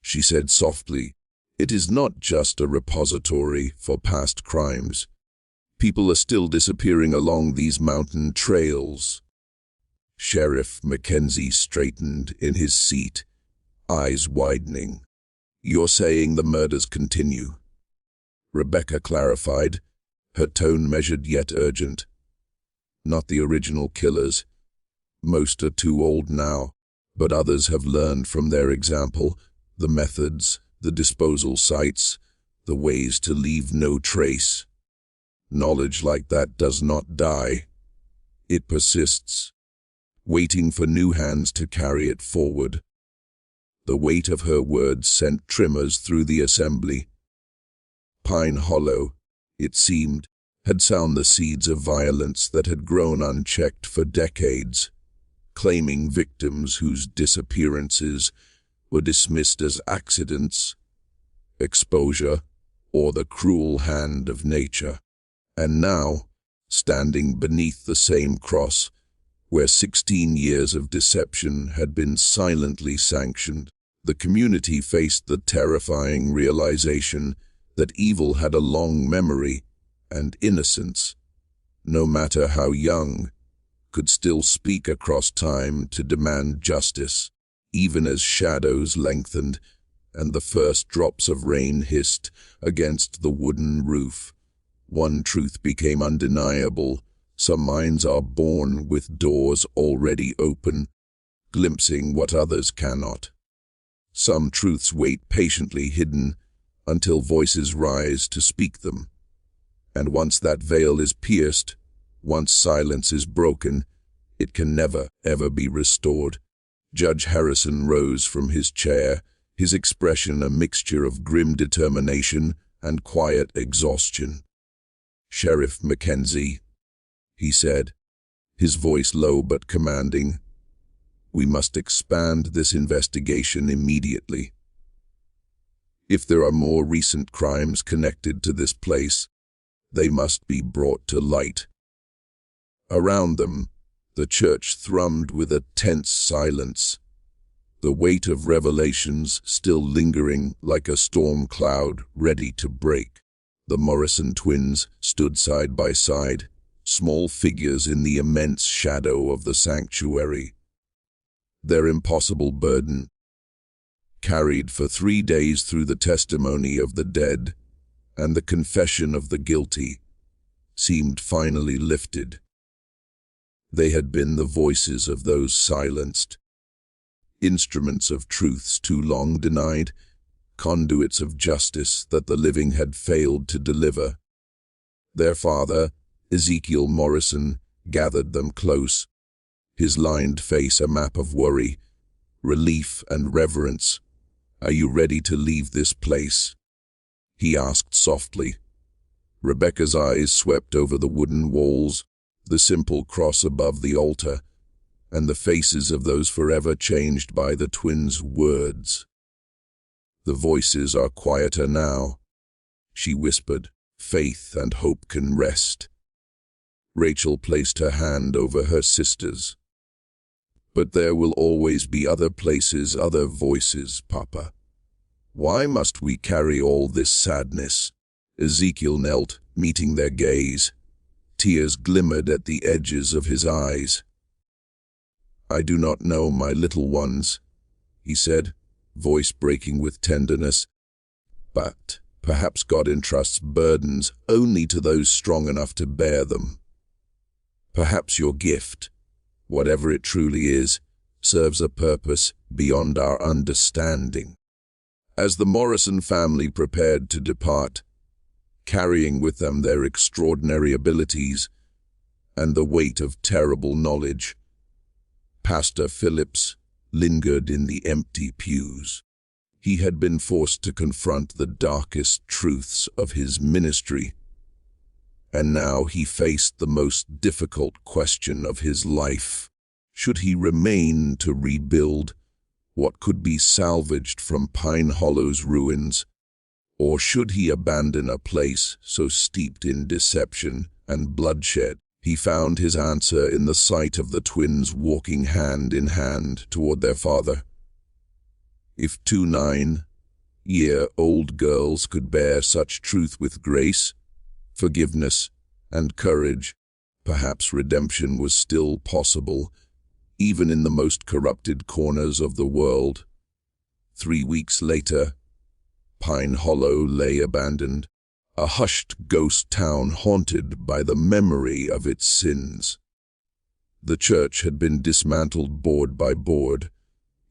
she said softly. "It is not just a repository for past crimes. People are still disappearing along these mountain trails." Sheriff Mackenzie straightened in his seat, eyes widening. "You're saying the murders continue?" Rebecca clarified, her tone measured yet urgent. "Not the original killers. Most are too old now, but others have learned from their example, the methods, the disposal sites, the ways to leave no trace. Knowledge like that does not die. It persists, waiting for new hands to carry it forward." The weight of her words sent tremors through the assembly. Pine Hollow, it seemed, had sown the seeds of violence that had grown unchecked for decades, claiming victims whose disappearances were dismissed as accidents, exposure, or the cruel hand of nature. And now, standing beneath the same cross, where 16 years of deception had been silently sanctioned, the community faced the terrifying realization that evil had a long memory, and innocence, no matter how young, could still speak across time to demand justice, even as shadows lengthened and the first drops of rain hissed against the wooden roof. One truth became undeniable: some minds are born with doors already open, glimpsing what others cannot. Some truths wait patiently hidden until voices rise to speak them. And once that veil is pierced, once silence is broken, it can never, ever be restored. Judge Harrison rose from his chair, his expression a mixture of grim determination and quiet exhaustion. "Sheriff Mackenzie," he said, his voice low but commanding, "we must expand this investigation immediately. If there are more recent crimes connected to this place, they must be brought to light." Around them, the church thrummed with a tense silence, the weight of revelations still lingering like a storm cloud ready to break. The Morrison twins stood side by side, small figures in the immense shadow of the sanctuary. Their impossible burden, carried for 3 days through the testimony of the dead and the confession of the guilty, seemed finally lifted. They had been the voices of those silenced, instruments of truths too long denied, conduits of justice that the living had failed to deliver. Their father, Ezekiel Morrison, gathered them close, his lined face a map of worry, relief, and reverence. "Are you ready to leave this place?" he asked softly. Rebecca's eyes swept over the wooden walls, the simple cross above the altar, and the faces of those forever changed by the twins' words. "The voices are quieter now," she whispered. "Faith and hope can rest." Rachel placed her hand over her sister's. "But there will always be other places, other voices, Papa. Why must we carry all this sadness?" Ezekiel knelt, meeting their gaze. Tears glimmered at the edges of his eyes. "I do not know, my little ones," he said, voice breaking with tenderness. "But perhaps God entrusts burdens only to those strong enough to bear them. Perhaps your gift, whatever it truly is, serves a purpose beyond our understanding. As the Morrison family prepared to depart, carrying with them their extraordinary abilities and the weight of terrible knowledge, Pastor Phillips lingered in the empty pews. He had been forced to confront the darkest truths of his ministry, and now he faced the most difficult question of his life. Should he remain to rebuild what could be salvaged from Pine Hollow's ruins, or should he abandon a place so steeped in deception and bloodshed? He found his answer in the sight of the twins walking hand in hand toward their father. If 2 9-year-old girls could bear such truth with grace, forgiveness, and courage, perhaps redemption was still possible, even in the most corrupted corners of the world. 3 weeks later, Pine Hollow lay abandoned, a hushed ghost town haunted by the memory of its sins. The church had been dismantled board by board,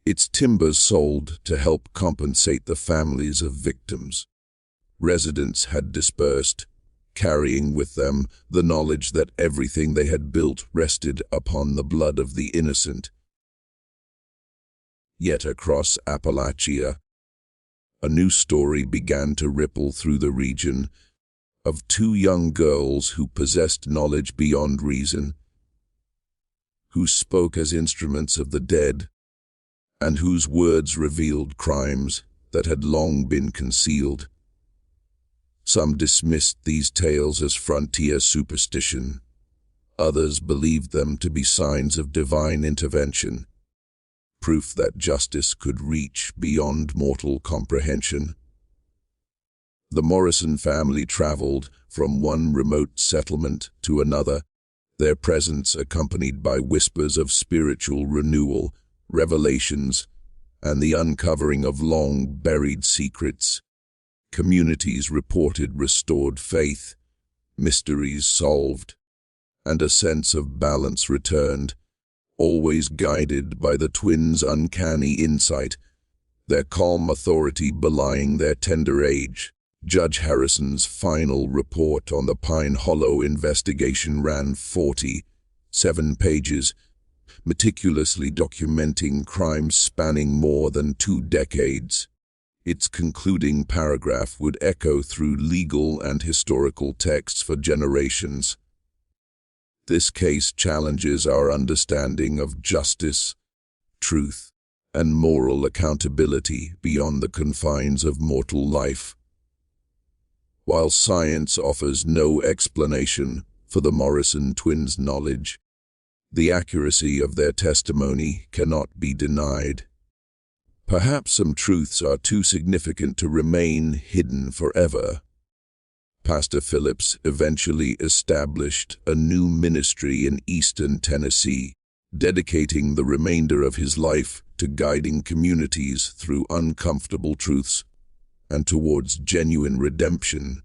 its timbers sold to help compensate the families of victims. Residents had dispersed, carrying with them the knowledge that everything they had built rested upon the blood of the innocent. Yet across Appalachia, a new story began to ripple through the region of 2 young girls who possessed knowledge beyond reason, who spoke as instruments of the dead, and whose words revealed crimes that had long been concealed. Some dismissed these tales as frontier superstition. Others believed them to be signs of divine intervention, proof that justice could reach beyond mortal comprehension. The Morrison family traveled from one remote settlement to another, their presence accompanied by whispers of spiritual renewal, revelations, and the uncovering of long-buried secrets. Communities reported restored faith, mysteries solved, and a sense of balance returned, always guided by the twins' uncanny insight, their calm authority belying their tender age. Judge Harrison's final report on the Pine Hollow investigation ran 47 pages, meticulously documenting crimes spanning more than 2 decades. Its concluding paragraph would echo through legal and historical texts for generations. This case challenges our understanding of justice, truth, and moral accountability beyond the confines of mortal life. While science offers no explanation for the Morrison twins' knowledge, the accuracy of their testimony cannot be denied. Perhaps some truths are too significant to remain hidden forever. Pastor Phillips eventually established a new ministry in eastern Tennessee, dedicating the remainder of his life to guiding communities through uncomfortable truths and towards genuine redemption.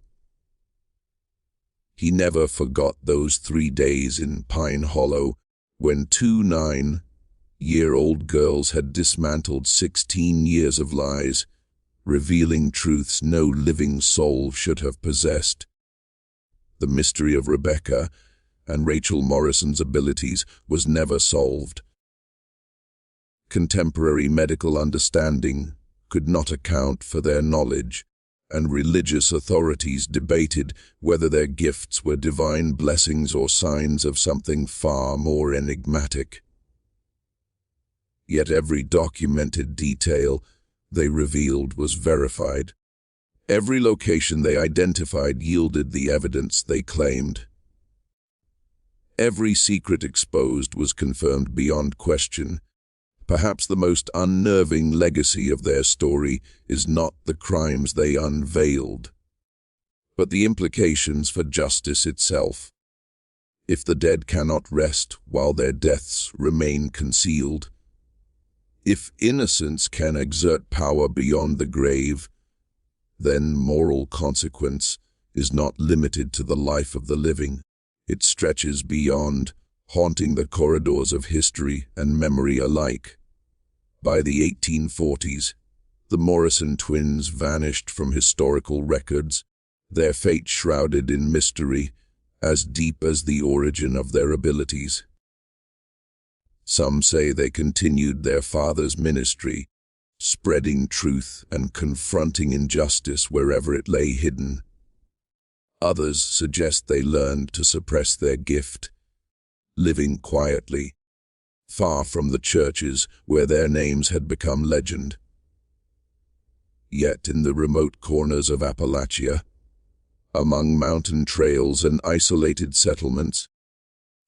He never forgot those 3 days in Pine Hollow when 2 9-year-old girls had dismantled 16 years of lies, revealing truths no living soul should have possessed. The mystery of Rebecca and Rachel Morrison's abilities was never solved. Contemporary medical understanding could not account for their knowledge, and religious authorities debated whether their gifts were divine blessings or signs of something far more enigmatic. Yet every documented detail they revealed was verified. Every location they identified yielded the evidence they claimed. Every secret exposed was confirmed beyond question. Perhaps the most unnerving legacy of their story is not the crimes they unveiled, but the implications for justice itself. If the dead cannot rest while their deaths remain concealed, if innocence can exert power beyond the grave, then moral consequence is not limited to the life of the living. It stretches beyond haunting the corridors of history and memory alike. By the 1840s, the Morrison twins vanished from historical records, their fate shrouded in mystery, as deep as the origin of their abilities. Some say they continued their father's ministry, spreading truth and confronting injustice wherever it lay hidden. Others suggest they learned to suppress their gift, living quietly, far from the churches where their names had become legend. Yet in the remote corners of Appalachia, among mountain trails and isolated settlements,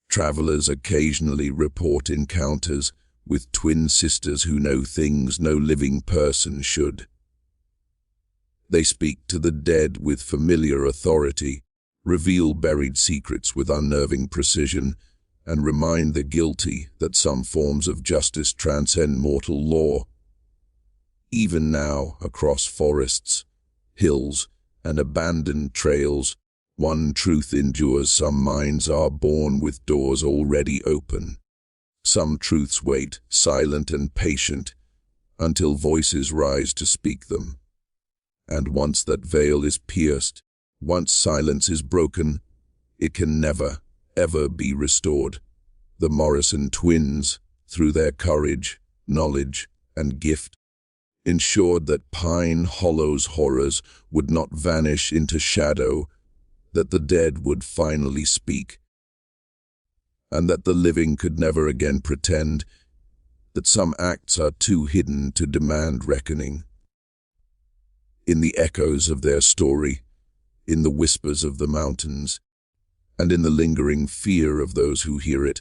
travelers occasionally report encounters with twin sisters who know things no living person should. They speak to the dead with familiar authority, reveal buried secrets with unnerving precision, and remind the guilty that some forms of justice transcend mortal law. Even now, across forests, hills, and abandoned trails, one truth endures: some minds are born with doors already open. Some truths wait, silent and patient, until voices rise to speak them. And once that veil is pierced, once silence is broken, it can never, ever be restored. The Morrison twins, through their courage, knowledge, and gift, ensured that Pine Hollow's horrors would not vanish into shadow, that the dead would finally speak, and that the living could never again pretend that some acts are too hidden to demand reckoning. In the echoes of their story, in the whispers of the mountains, and in the lingering fear of those who hear it,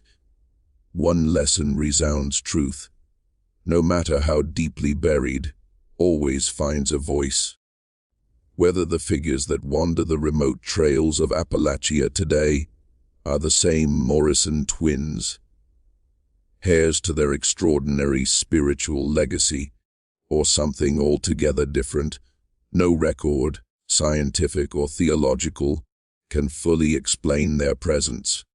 one lesson resounds: truth, no matter how deeply buried, always finds a voice. Whether the figures that wander the remote trails of Appalachia today are the same Morrison twins, heirs to their extraordinary spiritual legacy, or something altogether different, no record, scientific or theological, can fully explain their presence.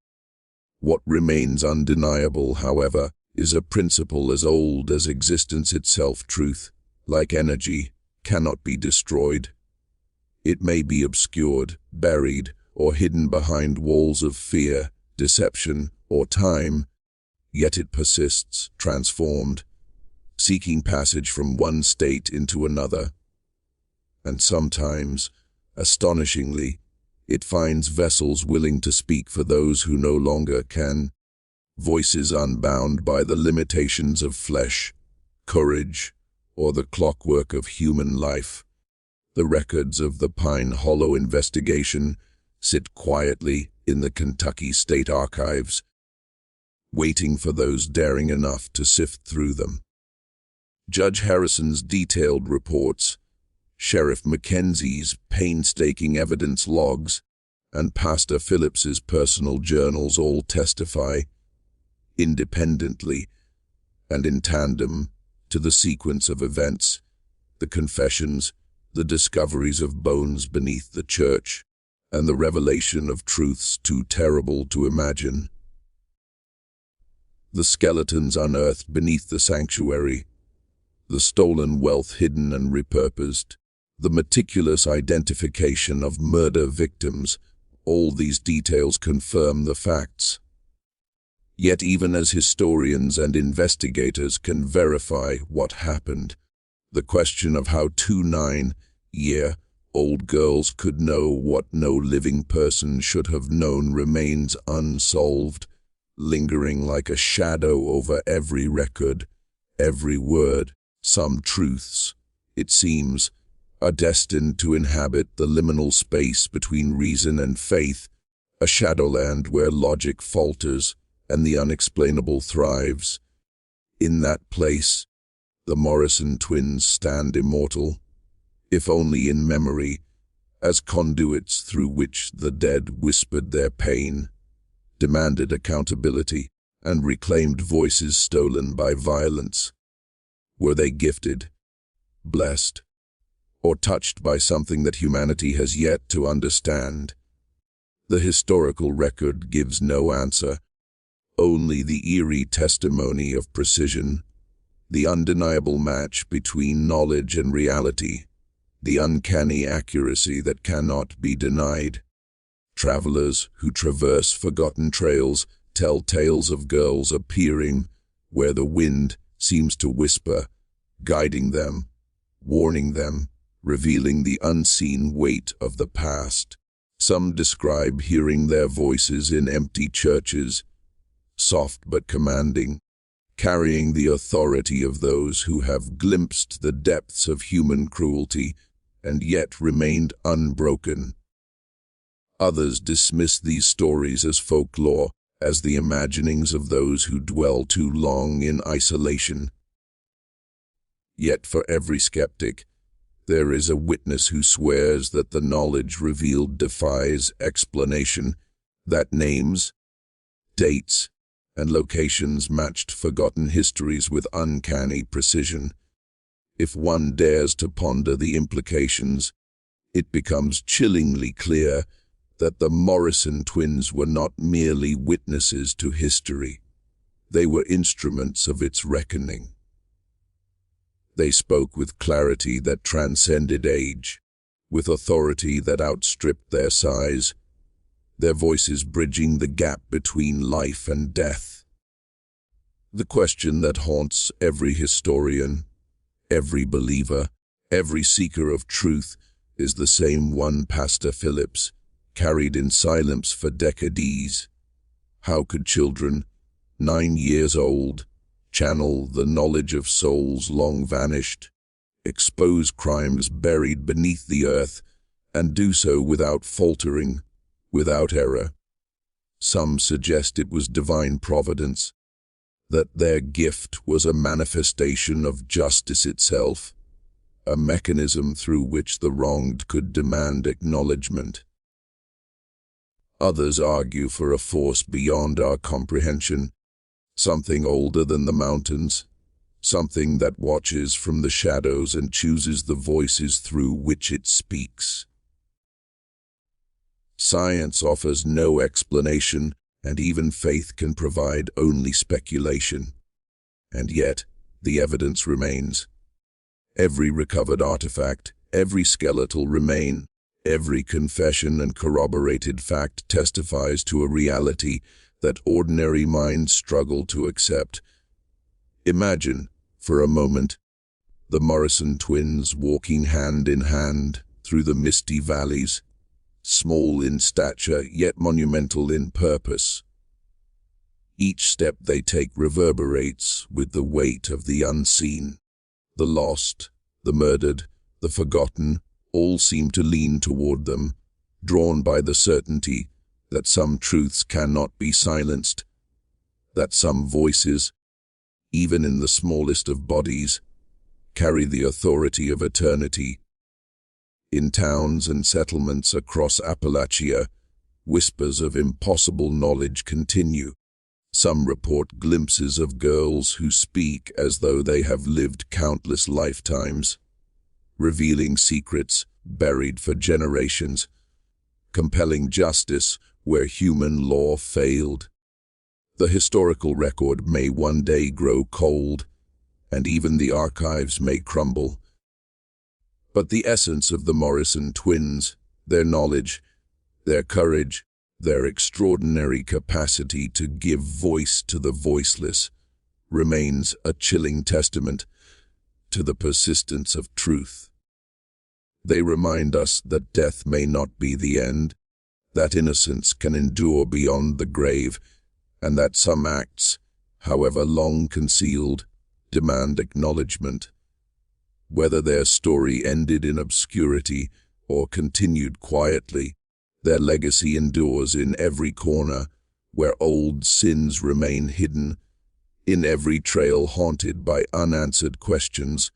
What remains undeniable, however, is a principle as old as existence itself: truth, like energy, cannot be destroyed. It may be obscured, buried, or hidden behind walls of fear, deception, or time, yet it persists, transformed, seeking passage from one state into another. And sometimes, astonishingly, it finds vessels willing to speak for those who no longer can, voices unbound by the limitations of flesh, courage, or the clockwork of human life. The records of the Pine Hollow investigation sit quietly in the Kentucky State Archives, waiting for those daring enough to sift through them. Judge Harrison's detailed reports, Sheriff Mackenzie's painstaking evidence logs, and Pastor Phillips's personal journals all testify, independently and in tandem, to the sequence of events, the confessions, the discoveries of bones beneath the church, and the revelation of truths too terrible to imagine. The skeletons unearthed beneath the sanctuary, the stolen wealth hidden and repurposed, the meticulous identification of murder victims, all these details confirm the facts. Yet even as historians and investigators can verify what happened, the question of how 2 9-year-old girls could know what no living person should have known remains unsolved, lingering like a shadow over every record, every word. Some truths, it seems, are destined to inhabit the liminal space between reason and faith, a shadowland where logic falters and the unexplainable thrives. In that place, the Morrison twins stand immortal, if only in memory, as conduits through which the dead whispered their pain, demanded accountability, and reclaimed voices stolen by violence. Were they gifted, blessed, or touched by something that humanity has yet to understand? The historical record gives no answer, only the eerie testimony of precision, the undeniable match between knowledge and reality, the uncanny accuracy that cannot be denied. Travelers who traverse forgotten trails tell tales of girls appearing where the wind seems to whisper, guiding them, warning them, revealing the unseen weight of the past. Some describe hearing their voices in empty churches, soft but commanding, carrying the authority of those who have glimpsed the depths of human cruelty and yet remained unbroken. Others dismiss these stories as folklore, as the imaginings of those who dwell too long in isolation. Yet for every skeptic, there is a witness who swears that the knowledge revealed defies explanation, that names, dates, and locations matched forgotten histories with uncanny precision. If one dares to ponder the implications, it becomes chillingly clear that the Morrison twins were not merely witnesses to history. They were instruments of its reckoning. They spoke with clarity that transcended age, with authority that outstripped their size, their voices bridging the gap between life and death. The question that haunts every historian, every believer, every seeker of truth is the same one Pastor Phillips carried in silence for decades. How could children, 9 years old, channel the knowledge of souls long vanished, expose crimes buried beneath the earth, and do so without faltering, without error? Some suggest it was divine providence, that their gift was a manifestation of justice itself, a mechanism through which the wronged could demand acknowledgement. Others argue for a force beyond our comprehension, something older than the mountains, something that watches from the shadows and chooses the voices through which it speaks. Science offers no explanation, and even faith can provide only speculation. And yet, the evidence remains. Every recovered artifact, every skeletal remain, every confession and corroborated fact testifies to a reality that ordinary minds struggle to accept. Imagine, for a moment, the Morrison twins walking hand in hand through the misty valleys, small in stature yet monumental in purpose. Each step they take reverberates with the weight of the unseen. The lost, the murdered, the forgotten, all seem to lean toward them, drawn by the certainty that some truths cannot be silenced, that some voices, even in the smallest of bodies, carry the authority of eternity. In towns and settlements across Appalachia, whispers of impossible knowledge continue. Some report glimpses of girls who speak as though they have lived countless lifetimes, revealing secrets buried for generations, compelling justice where human law failed. The historical record may one day grow cold, and even the archives may crumble. But the essence of the Morrison twins, their knowledge, their courage, their extraordinary capacity to give voice to the voiceless, remains a chilling testament to the persistence of truth. They remind us that death may not be the end, that innocence can endure beyond the grave, and that some acts, however long concealed, demand acknowledgement. Whether their story ended in obscurity or continued quietly, their legacy endures in every corner where old sins remain hidden, in every trail haunted by unanswered questions,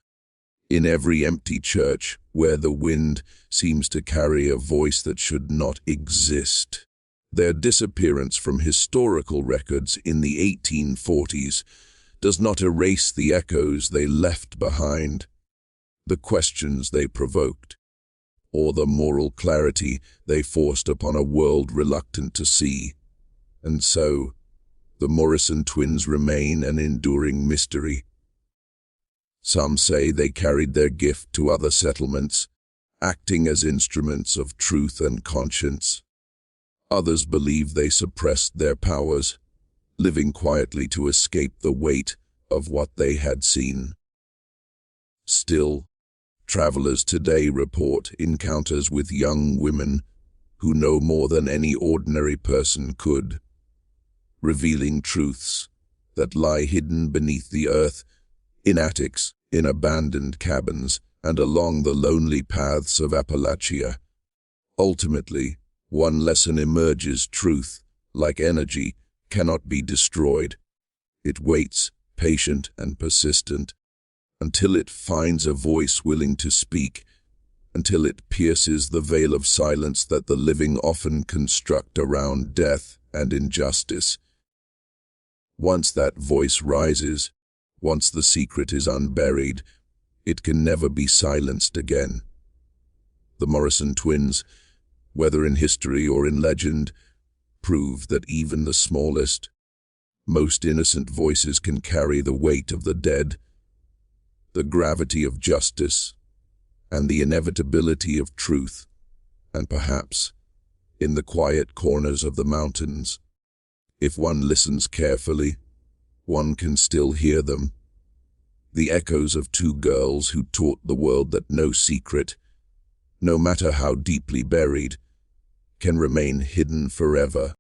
in every empty church where the wind seems to carry a voice that should not exist. Their disappearance from historical records in the 1840s does not erase the echoes they left behind, the questions they provoked, or the moral clarity they forced upon a world reluctant to see. And so, The Morrison twins remain an enduring mystery. Some say they carried their gift to other settlements, acting as instruments of truth and conscience. Others believe they suppressed their powers, living quietly to escape the weight of what they had seen. Still, travelers today report encounters with young women who know more than any ordinary person could, revealing truths that lie hidden beneath the earth, in attics, in abandoned cabins, and along the lonely paths of Appalachia. Ultimately, one lesson emerges: truth, like energy, cannot be destroyed. It waits, patient and persistent, until it finds a voice willing to speak, until it pierces the veil of silence that the living often construct around death and injustice. Once that voice rises, once the secret is unburied, it can never be silenced again. The Morrison twins, whether in history or in legend, prove that even the smallest, most innocent voices can carry the weight of the dead, the gravity of justice, and the inevitability of truth, and perhaps, in the quiet corners of the mountains, if one listens carefully, one can still hear them. The echoes of two girls who taught the world that no secret, no matter how deeply buried, can remain hidden forever.